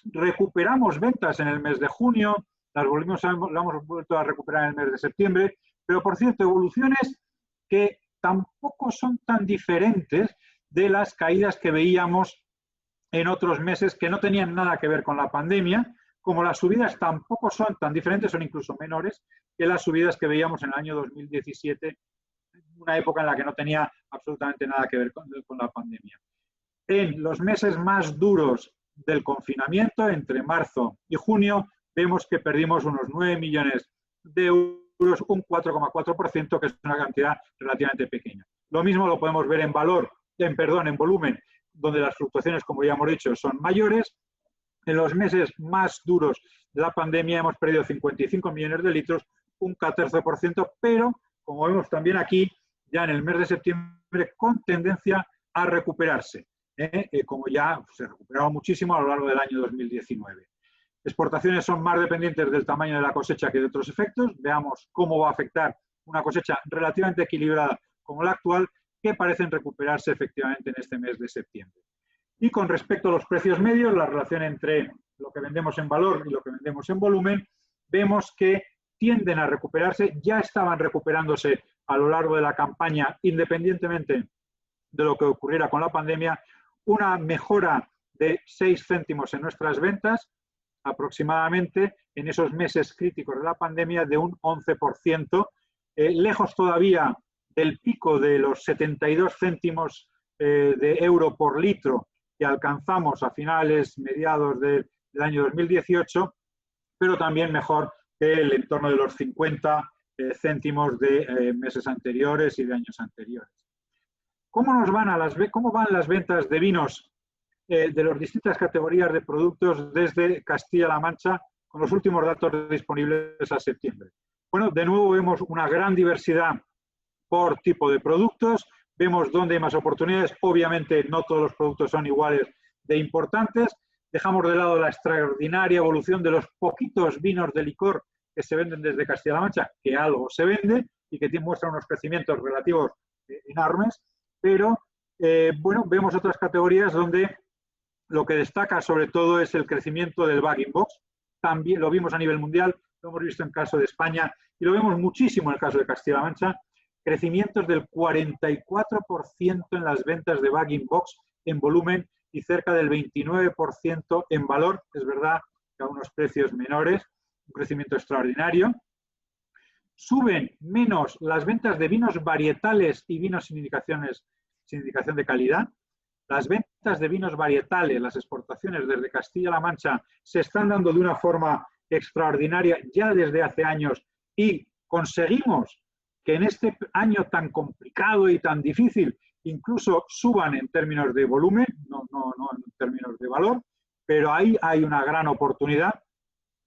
Recuperamos ventas en el mes de junio, las hemos vuelto a recuperar en el mes de septiembre, pero por cierto, evoluciones que tampoco son tan diferentes de las caídas que veíamos en otros meses que no tenían nada que ver con la pandemia, como las subidas tampoco son tan diferentes, son incluso menores que las subidas que veíamos en el año 2017, una época en la que no tenía absolutamente nada que ver con la pandemia. En los meses más duros del confinamiento, entre marzo y junio, vemos que perdimos unos 9 millones de euros, un 4,4%, que es una cantidad relativamente pequeña. Lo mismo lo podemos ver en volumen, donde las fluctuaciones, como ya hemos dicho, son mayores. En los meses más duros de la pandemia hemos perdido 55 millones de litros, un 14%, pero, como vemos también aquí, ya en el mes de septiembre, con tendencia a recuperarse, como ya se recuperaba muchísimo a lo largo del año 2019. Exportaciones son más dependientes del tamaño de la cosecha que de otros efectos. Veamos cómo va a afectar una cosecha relativamente equilibrada como la actual, que parecen recuperarse efectivamente en este mes de septiembre. Y con respecto a los precios medios, la relación entre lo que vendemos en valor y lo que vendemos en volumen, vemos que tienden a recuperarse, ya estaban recuperándose a lo largo de la campaña, independientemente de lo que ocurriera con la pandemia, una mejora de 6 céntimos en nuestras ventas, aproximadamente en esos meses críticos de la pandemia, de un 11%, lejos todavía del pico de los 72 céntimos de euro por litro que alcanzamos a mediados del año 2018, pero también mejor que el entorno de los 50 céntimos de meses anteriores y de años anteriores. ¿Cómo van las ventas de vinos de las distintas categorías de productos desde Castilla-La Mancha con los últimos datos disponibles a septiembre? Bueno, de nuevo vemos una gran diversidad por tipo de productos, vemos dónde hay más oportunidades. Obviamente no todos los productos son iguales de importantes. Dejamos de lado la extraordinaria evolución de los poquitos vinos de licor que se venden desde Castilla-La Mancha, que algo se vende y que muestran unos crecimientos relativos enormes, pero bueno, vemos otras categorías donde lo que destaca sobre todo es el crecimiento del bag-in-box. También lo vimos a nivel mundial, lo hemos visto en el caso de España y lo vemos muchísimo en el caso de Castilla-La Mancha. Crecimientos del 44% en las ventas de bag-in-box en volumen y cerca del 29% en valor. Es verdad que a unos precios menores, un crecimiento extraordinario. Suben menos las ventas de vinos varietales y vinos sin indicación de calidad. Las ventas de vinos varietales, las exportaciones desde Castilla-La Mancha se están dando de una forma extraordinaria ya desde hace años y conseguimos que en este año tan complicado y tan difícil incluso suban en términos de volumen, no en términos de valor, pero ahí hay una gran oportunidad,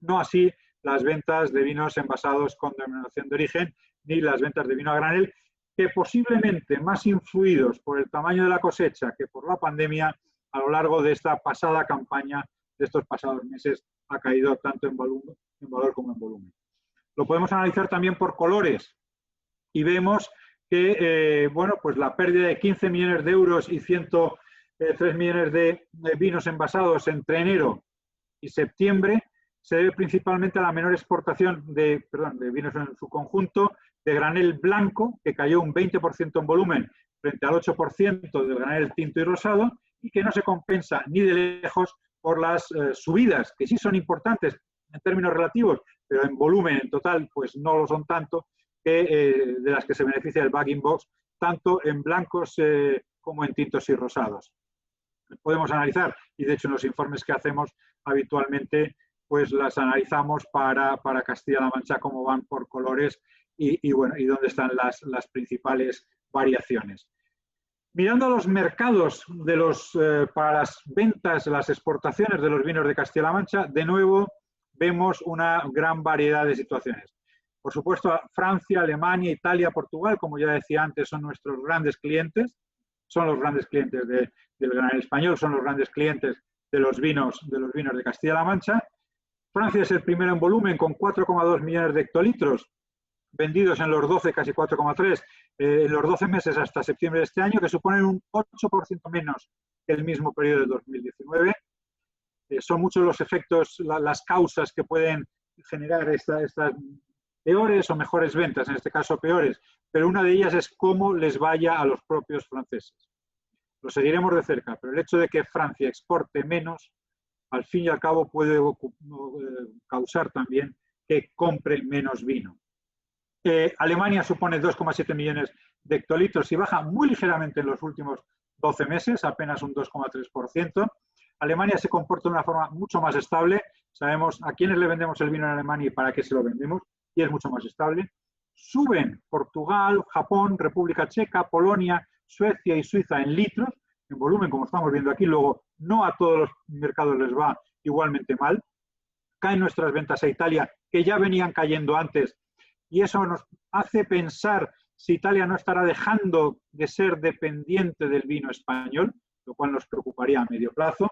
no así las ventas de vinos envasados con denominación de origen ni las ventas de vino a granel, que posiblemente más influidos por el tamaño de la cosecha que por la pandemia, a lo largo de esta pasada campaña, de estos pasados meses, ha caído tanto en valor como en volumen. Lo podemos analizar también por colores y vemos que bueno, pues la pérdida de 15 millones de euros y 103 millones de vinos envasados entre enero y septiembre se debe principalmente a la menor exportación de vinos en su conjunto, de granel blanco, que cayó un 20% en volumen frente al 8% del granel tinto y rosado, y que no se compensa ni de lejos por las subidas, que sí son importantes en términos relativos, pero en volumen, en total, pues no lo son tanto, de las que se beneficia el bag in box, tanto en blancos como en tintos y rosados. Podemos analizar, y de hecho en los informes que hacemos habitualmente, pues las analizamos para Castilla-La Mancha, cómo van por colores y dónde están las principales variaciones. Mirando los mercados para las ventas, las exportaciones de los vinos de Castilla-La Mancha, de nuevo vemos una gran variedad de situaciones. Por supuesto, Francia, Alemania, Italia, Portugal, como ya decía antes, son nuestros grandes clientes, son los grandes clientes del granel español, son los grandes clientes de los vinos de Castilla-La Mancha. Francia es el primero en volumen, con 4,2 millones de hectolitros vendidos en los 12, casi 4,3, en los 12 meses hasta septiembre de este año, que suponen un 8% menos que el mismo periodo del 2019. Son muchos los efectos, las causas que pueden generar estas peores o mejores ventas, en este caso peores, pero una de ellas es cómo les vaya a los propios franceses. Lo seguiremos de cerca, pero el hecho de que Francia exporte menos, al fin y al cabo puede causar también que compre menos vino. Alemania supone 2,7 millones de hectolitros y baja muy ligeramente en los últimos 12 meses, apenas un 2,3%. Alemania se comporta de una forma mucho más estable. Sabemos a quiénes le vendemos el vino en Alemania y para qué se lo vendemos, y es mucho más estable. Suben Portugal, Japón, República Checa, Polonia, Suecia y Suiza en litros, en volumen, como estamos viendo aquí. Luego, no a todos los mercados les va igualmente mal. Caen nuestras ventas a Italia, que ya venían cayendo antes, y eso nos hace pensar si Italia no estará dejando de ser dependiente del vino español, lo cual nos preocuparía a medio plazo.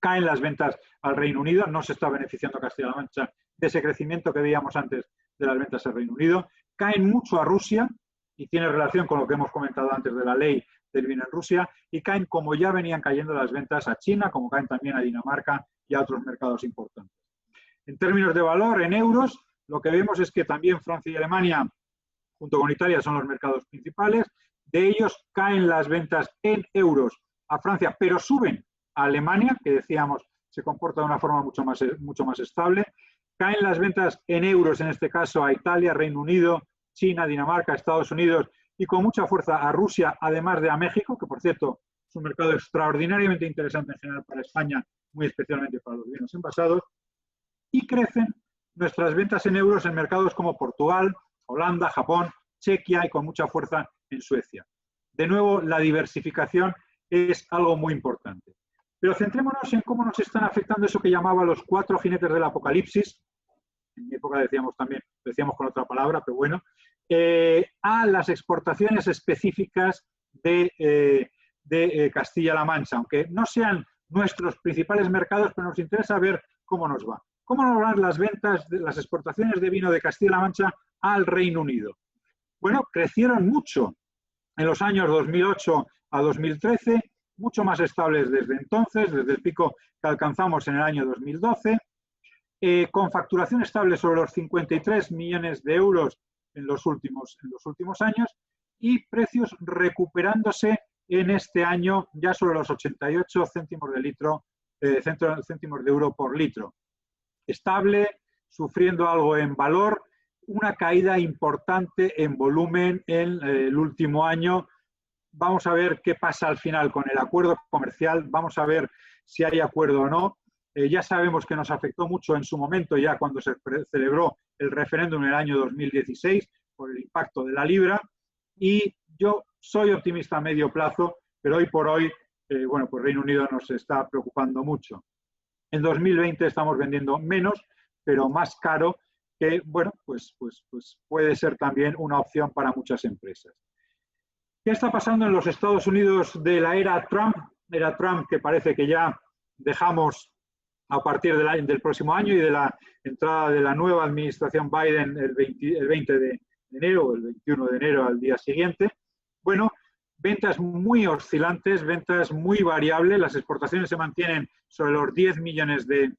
Caen las ventas al Reino Unido, no se está beneficiando Castilla-La Mancha de ese crecimiento que veíamos antes de las ventas al Reino Unido. Caen mucho a Rusia, y tiene relación con lo que hemos comentado antes de la ley del vino en Rusia, y caen como ya venían cayendo las ventas a China, como caen también a Dinamarca y a otros mercados importantes. En términos de valor, en euros, lo que vemos es que también Francia y Alemania, junto con Italia, son los mercados principales. De ellos caen las ventas en euros a Francia, pero suben a Alemania, que decíamos se comporta de una forma mucho más estable. Caen las ventas en euros, en este caso, a Italia, Reino Unido, China, Dinamarca, Estados Unidos y con mucha fuerza a Rusia, además de a México, que por cierto es un mercado extraordinariamente interesante en general para España, muy especialmente para los vinos envasados. Y crecen nuestras ventas en euros en mercados como Portugal, Holanda, Japón, Chequia y con mucha fuerza en Suecia. De nuevo, la diversificación es algo muy importante. Pero centrémonos en cómo nos están afectando eso que llamaba los 4 jinetes del apocalipsis. En mi época decíamos con otra palabra, pero bueno, a las exportaciones específicas de Castilla-La Mancha, aunque no sean nuestros principales mercados, pero nos interesa ver cómo nos va. ¿Cómo nos van las ventas, las exportaciones de vino de Castilla-La Mancha al Reino Unido? Bueno, crecieron mucho en los años 2008 a 2013, mucho más estables desde entonces, desde el pico que alcanzamos en el año 2012, con facturación estable sobre los 53 millones de euros en los últimos años y precios recuperándose en este año ya sobre los 88 céntimos de euro por litro. Estable, sufriendo algo en valor, una caída importante en volumen en el último año. Vamos a ver qué pasa al final con el acuerdo comercial, vamos a ver si hay acuerdo o no. Ya sabemos que nos afectó mucho en su momento, ya cuando se celebró el referéndum en el año 2016, por el impacto de la libra, y yo soy optimista a medio plazo, pero hoy por hoy, bueno, pues Reino Unido nos está preocupando mucho. En 2020 estamos vendiendo menos, pero más caro, que, bueno, pues puede ser también una opción para muchas empresas. ¿Qué está pasando en los Estados Unidos de la era Trump? Era Trump que parece que ya dejamos a partir del próximo año y de la entrada de la nueva administración Biden el 20 de enero o el 21 de enero al día siguiente. Bueno, ventas muy oscilantes, ventas muy variables, las exportaciones se mantienen sobre los 10 millones de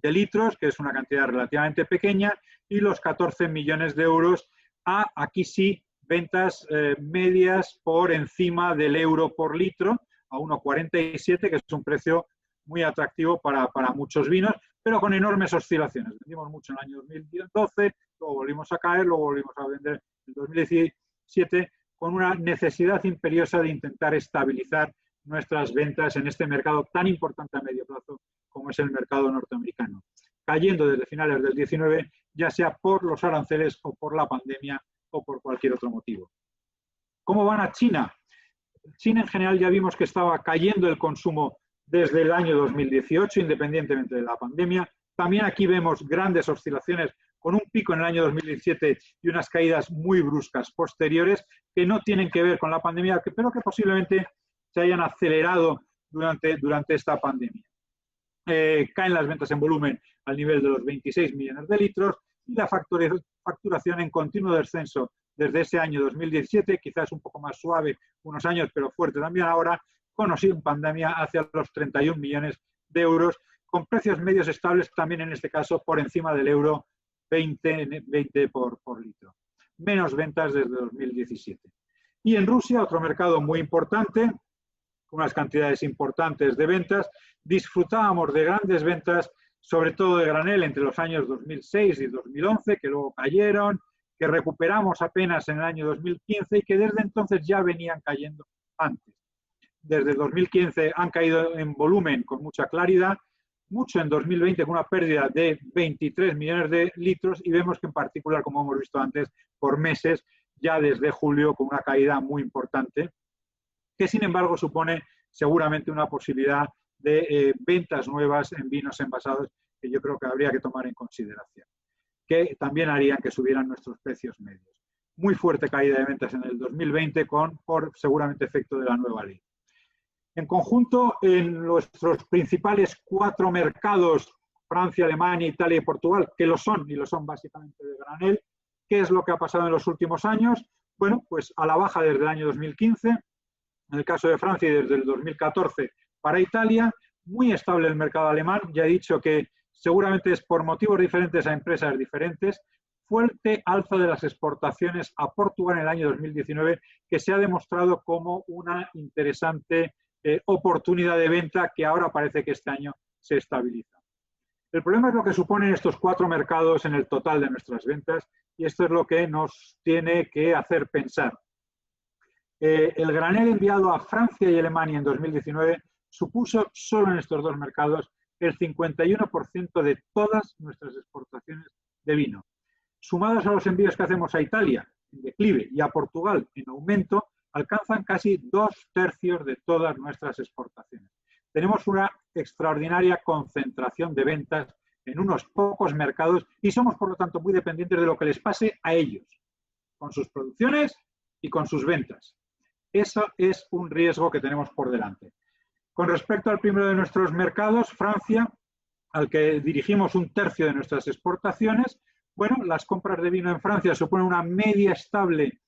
litros, que es una cantidad relativamente pequeña, y los 14 millones de euros aquí sí, ventas medias por encima del euro por litro, a 1,47, que es un precio muy atractivo para muchos vinos, pero con enormes oscilaciones. Vendimos mucho en el año 2012, luego volvimos a caer, luego volvimos a vender en 2017, con una necesidad imperiosa de intentar estabilizar nuestras ventas en este mercado tan importante a medio plazo como es el mercado norteamericano, cayendo desde finales del 19, ya sea por los aranceles o por la pandemia o por cualquier otro motivo. ¿Cómo van a China? China en general ya vimos que estaba cayendo el consumo desde el año 2018, independientemente de la pandemia. También aquí vemos grandes oscilaciones con un pico en el año 2017 y unas caídas muy bruscas posteriores que no tienen que ver con la pandemia, pero que posiblemente se hayan acelerado durante esta pandemia. Caen las ventas en volumen al nivel de los 26 millones de litros y la facturación en continuo descenso desde ese año 2017, quizás un poco más suave unos años, pero fuerte también ahora, conocido en pandemia hacia los 31 millones de euros, con precios medios estables también en este caso por encima del euro 20 por litro. Menos ventas desde 2017. Y en Rusia, otro mercado muy importante, con unas cantidades importantes de ventas, disfrutábamos de grandes ventas, sobre todo de granel entre los años 2006 y 2011, que luego cayeron, que recuperamos apenas en el año 2015 y que desde entonces ya venían cayendo antes. Desde el 2015 han caído en volumen con mucha claridad, mucho en 2020 con una pérdida de 23 millones de litros y vemos que en particular, como hemos visto antes, por meses, ya desde julio con una caída muy importante, que sin embargo supone seguramente una posibilidad de ventas nuevas en vinos envasados que yo creo que habría que tomar en consideración, que también harían que subieran nuestros precios medios. Muy fuerte caída de ventas en el 2020 por seguramente efecto de la nueva ley. En conjunto, en nuestros principales 4 mercados, Francia, Alemania, Italia y Portugal, que lo son y lo son básicamente de granel, ¿qué es lo que ha pasado en los últimos años? Bueno, pues a la baja desde el año 2015, en el caso de Francia y desde el 2014 para Italia, muy estable el mercado alemán, ya he dicho que seguramente es por motivos diferentes a empresas diferentes, fuerte alza de las exportaciones a Portugal en el año 2019, que se ha demostrado como una interesante oportunidad de venta que ahora parece que este año se estabiliza. El problema es lo que suponen estos 4 mercados en el total de nuestras ventas y esto es lo que nos tiene que hacer pensar. El granel enviado a Francia y Alemania en 2019 supuso solo en estos 2 mercados el 51% de todas nuestras exportaciones de vino. Sumados a los envíos que hacemos a Italia en declive y a Portugal en aumento, alcanzan casi 2/3 de todas nuestras exportaciones. Tenemos una extraordinaria concentración de ventas en unos pocos mercados y somos, por lo tanto, muy dependientes de lo que les pase a ellos, con sus producciones y con sus ventas. Eso es un riesgo que tenemos por delante. Con respecto al primero de nuestros mercados, Francia, al que dirigimos 1/3 de nuestras exportaciones, bueno, las compras de vino en Francia suponen una media estable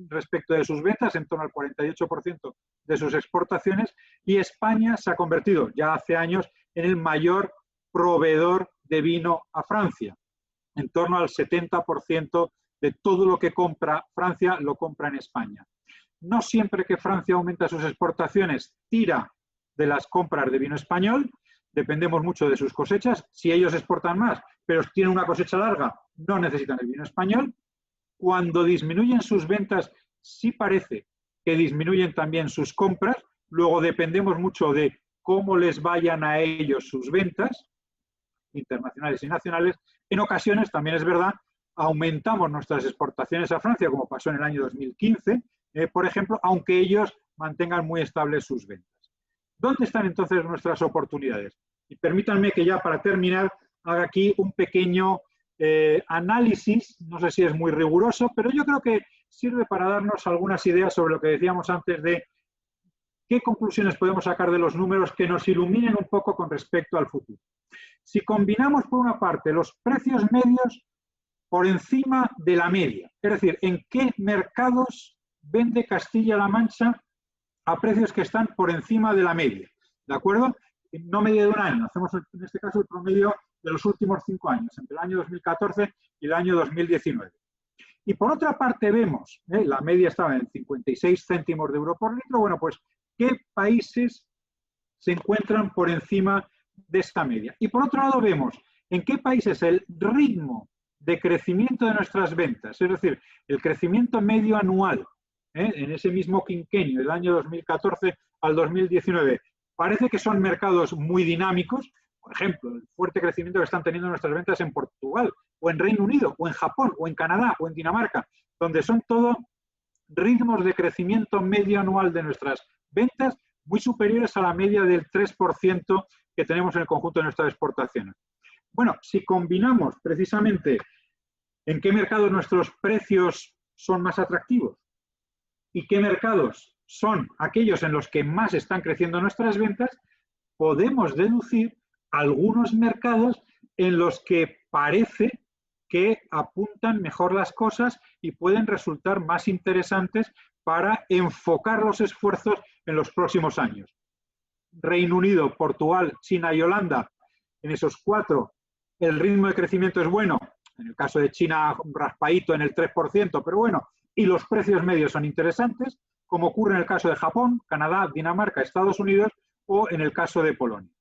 respecto de sus ventas, en torno al 48% de sus exportaciones, y España se ha convertido ya hace años en el mayor proveedor de vino a Francia. En torno al 70% de todo lo que compra Francia lo compra en España. No siempre que Francia aumenta sus exportaciones tira de las compras de vino español, dependemos mucho de sus cosechas. Si ellos exportan más, pero tienen una cosecha larga, no necesitan el vino español. Cuando disminuyen sus ventas, sí parece que disminuyen también sus compras. Luego dependemos mucho de cómo les vayan a ellos sus ventas, internacionales y nacionales. En ocasiones, también es verdad, aumentamos nuestras exportaciones a Francia, como pasó en el año 2015, por ejemplo, aunque ellos mantengan muy estables sus ventas. ¿Dónde están entonces nuestras oportunidades? Y permítanme que ya para terminar haga aquí un pequeño análisis, no sé si es muy riguroso, pero yo creo que sirve para darnos algunas ideas sobre lo que decíamos antes de qué conclusiones podemos sacar de los números que nos iluminen un poco con respecto al futuro. Si combinamos, por una parte, los precios medios por encima de la media, es decir, en qué mercados vende Castilla-La Mancha a precios que están por encima de la media, ¿de acuerdo? No media de un año, hacemos en este caso el promedio de los últimos 5 años, entre el año 2014 y el año 2019. Y por otra parte vemos, la media estaba en 56 céntimos de euro por litro, bueno, pues, ¿qué países se encuentran por encima de esta media? Y por otro lado vemos en qué países el ritmo de crecimiento de nuestras ventas, es decir, el crecimiento medio anual, en ese mismo quinquenio, del año 2014 al 2019, parece que son mercados muy dinámicos. Por ejemplo, el fuerte crecimiento que están teniendo nuestras ventas en Portugal, o en Reino Unido, o en Japón, o en Canadá, o en Dinamarca, donde son todo ritmos de crecimiento medio anual de nuestras ventas muy superiores a la media del 3% que tenemos en el conjunto de nuestras exportaciones. Bueno, si combinamos precisamente en qué mercados nuestros precios son más atractivos y qué mercados son aquellos en los que más están creciendo nuestras ventas, podemos deducir algunos mercados en los que parece que apuntan mejor las cosas y pueden resultar más interesantes para enfocar los esfuerzos en los próximos años. Reino Unido, Portugal, China y Holanda, en esos 4 el ritmo de crecimiento es bueno, en el caso de China raspadito en el 3%, pero bueno, y los precios medios son interesantes, como ocurre en el caso de Japón, Canadá, Dinamarca, Estados Unidos o en el caso de Polonia.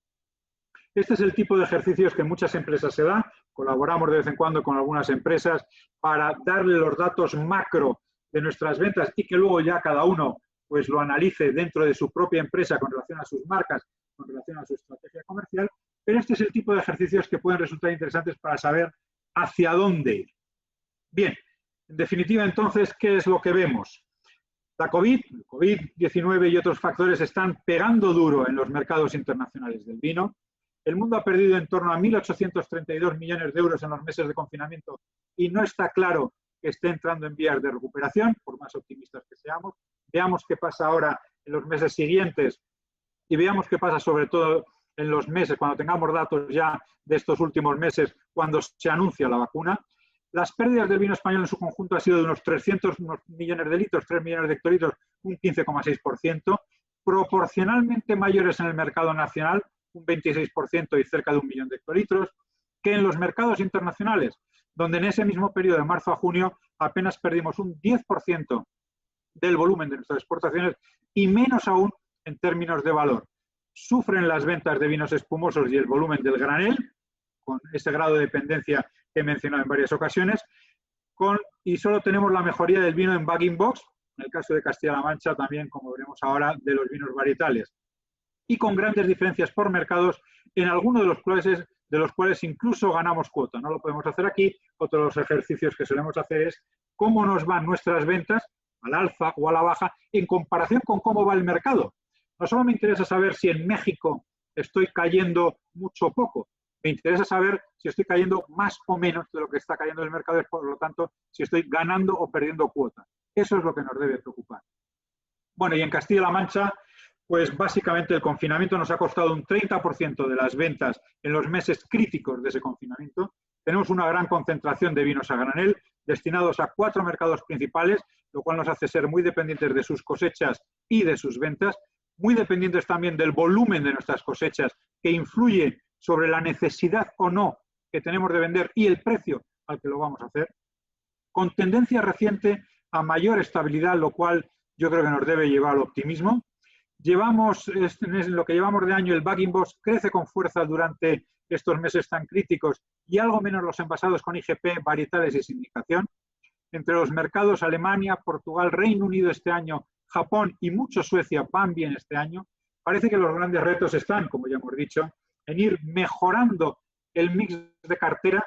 Este es el tipo de ejercicios que muchas empresas se dan. Colaboramos de vez en cuando con algunas empresas para darle los datos macro de nuestras ventas y que luego ya cada uno pues lo analice dentro de su propia empresa con relación a sus marcas, con relación a su estrategia comercial. Pero este es el tipo de ejercicios que pueden resultar interesantes para saber hacia dónde ir. Bien, en definitiva entonces, ¿qué es lo que vemos? La COVID-19 y otros factores están pegando duro en los mercados internacionales del vino. El mundo ha perdido en torno a 1.832 millones de euros en los meses de confinamiento y no está claro que esté entrando en vías de recuperación, por más optimistas que seamos. Veamos qué pasa ahora en los meses siguientes y veamos qué pasa sobre todo en los meses, cuando tengamos datos ya de estos últimos meses, cuando se anuncia la vacuna. Las pérdidas del vino español en su conjunto han sido de unos 300 millones de litros, 3 millones de hectolitros, un 15,6%, proporcionalmente mayores en el mercado nacional, un 26% y cerca de 1 millón de hectolitros, que en los mercados internacionales, donde en ese mismo periodo de marzo a junio apenas perdimos un 10% del volumen de nuestras exportaciones y menos aún en términos de valor. Sufren las ventas de vinos espumosos y el volumen del granel, con ese grado de dependencia que he mencionado en varias ocasiones, y solo tenemos la mejoría del vino en bag-in-box, en el caso de Castilla-La Mancha también, como veremos ahora, de los vinos varietales, y con grandes diferencias por mercados, en algunos de los cuales incluso ganamos cuota. No lo podemos hacer aquí. Otro de los ejercicios que solemos hacer es cómo nos van nuestras ventas, al alza o a la baja, en comparación con cómo va el mercado. No solo me interesa saber si en México estoy cayendo mucho o poco, me interesa saber si estoy cayendo más o menos de lo que está cayendo el mercado y, por lo tanto, si estoy ganando o perdiendo cuota. Eso es lo que nos debe preocupar. Bueno, y en Castilla-La Mancha, pues básicamente el confinamiento nos ha costado un 30% de las ventas en los meses críticos de ese confinamiento. Tenemos una gran concentración de vinos a granel destinados a 4 mercados principales, lo cual nos hace ser muy dependientes de sus cosechas y de sus ventas, muy dependientes también del volumen de nuestras cosechas, que influye sobre la necesidad o no que tenemos de vender y el precio al que lo vamos a hacer, con tendencia reciente a mayor estabilidad, lo cual yo creo que nos debe llevar al optimismo. En lo que llevamos de año, el bag-in-box crece con fuerza durante estos meses tan críticos y algo menos los envasados con IGP, varietales y sindicación. Entre los mercados Alemania, Portugal, Reino Unido este año, Japón y mucho Suecia van bien este año. Parece que los grandes retos están, como ya hemos dicho, en ir mejorando el mix de cartera,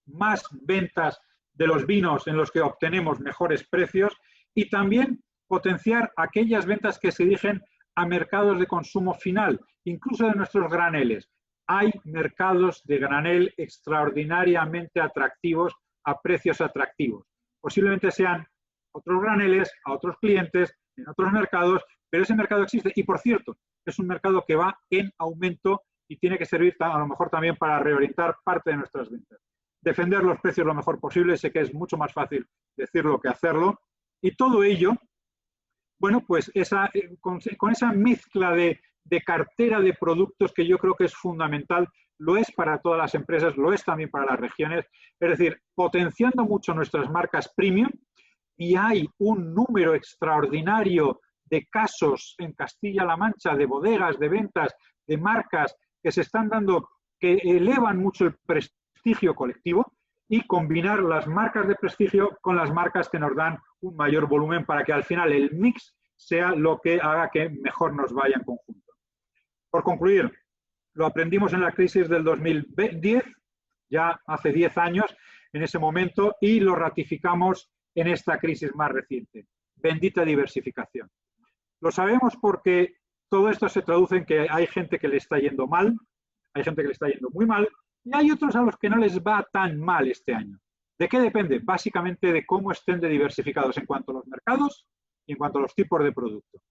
más ventas de los vinos en los que obtenemos mejores precios y también potenciar aquellas ventas que se dirigen a mercados de consumo final, incluso de nuestros graneles. Hay mercados de granel extraordinariamente atractivos a precios atractivos. Posiblemente sean otros graneles, a otros clientes, en otros mercados, pero ese mercado existe. Y por cierto, es un mercado que va en aumento y tiene que servir a lo mejor también para reorientar parte de nuestras ventas. Defender los precios lo mejor posible, sé que es mucho más fácil decirlo que hacerlo, y todo ello, bueno, pues con esa mezcla de cartera de productos que yo creo que es fundamental, lo es para todas las empresas, lo es también para las regiones, es decir, potenciando mucho nuestras marcas premium, y hay un número extraordinario de casos en Castilla-La Mancha, de bodegas, de ventas, de marcas que se están dando, que elevan mucho el prestigio colectivo, y combinar las marcas de prestigio con las marcas que nos dan un mayor volumen para que al final el mix sea lo que haga que mejor nos vaya en conjunto. Por concluir, lo aprendimos en la crisis del 2010, ya hace 10 años en ese momento, y lo ratificamos en esta crisis más reciente. Bendita diversificación. Lo sabemos porque todo esto se traduce en que hay gente que le está yendo mal, hay gente que le está yendo muy mal, y hay otros a los que no les va tan mal este año. ¿De qué depende? Básicamente de cómo estén de diversificados en cuanto a los mercados y en cuanto a los tipos de producto.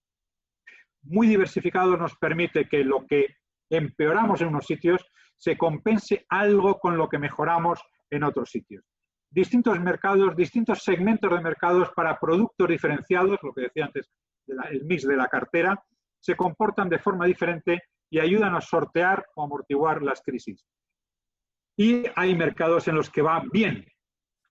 Muy diversificado nos permite que lo que empeoramos en unos sitios se compense algo con lo que mejoramos en otros sitios. Distintos mercados, distintos segmentos de mercados para productos diferenciados, lo que decía antes, el mix de la cartera, se comportan de forma diferente y ayudan a sortear o amortiguar las crisis. Y hay mercados en los que va bien.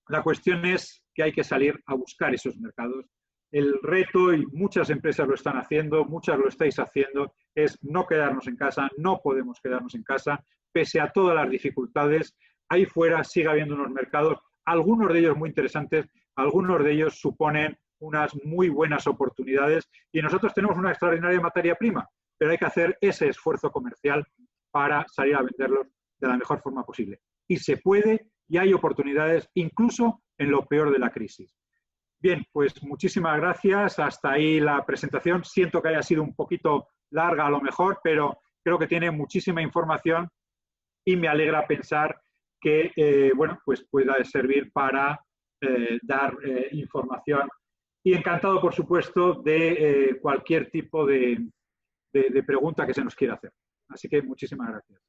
La cuestión es que hay que salir a buscar esos mercados. El reto, y muchas empresas lo están haciendo, muchas lo estáis haciendo, es no quedarnos en casa, no podemos quedarnos en casa, pese a todas las dificultades. Ahí fuera sigue habiendo unos mercados, algunos de ellos muy interesantes, algunos de ellos suponen unas muy buenas oportunidades, y nosotros tenemos una extraordinaria materia prima, pero hay que hacer ese esfuerzo comercial para salir a venderlos de la mejor forma posible. Y se puede, y hay oportunidades incluso en lo peor de la crisis. Bien, pues muchísimas gracias. Hasta ahí la presentación. Siento que haya sido un poquito larga a lo mejor, pero creo que tiene muchísima información y me alegra pensar que bueno, pues pueda servir para dar información. Y encantado, por supuesto, de cualquier tipo de pregunta que se nos quiera hacer. Así que muchísimas gracias.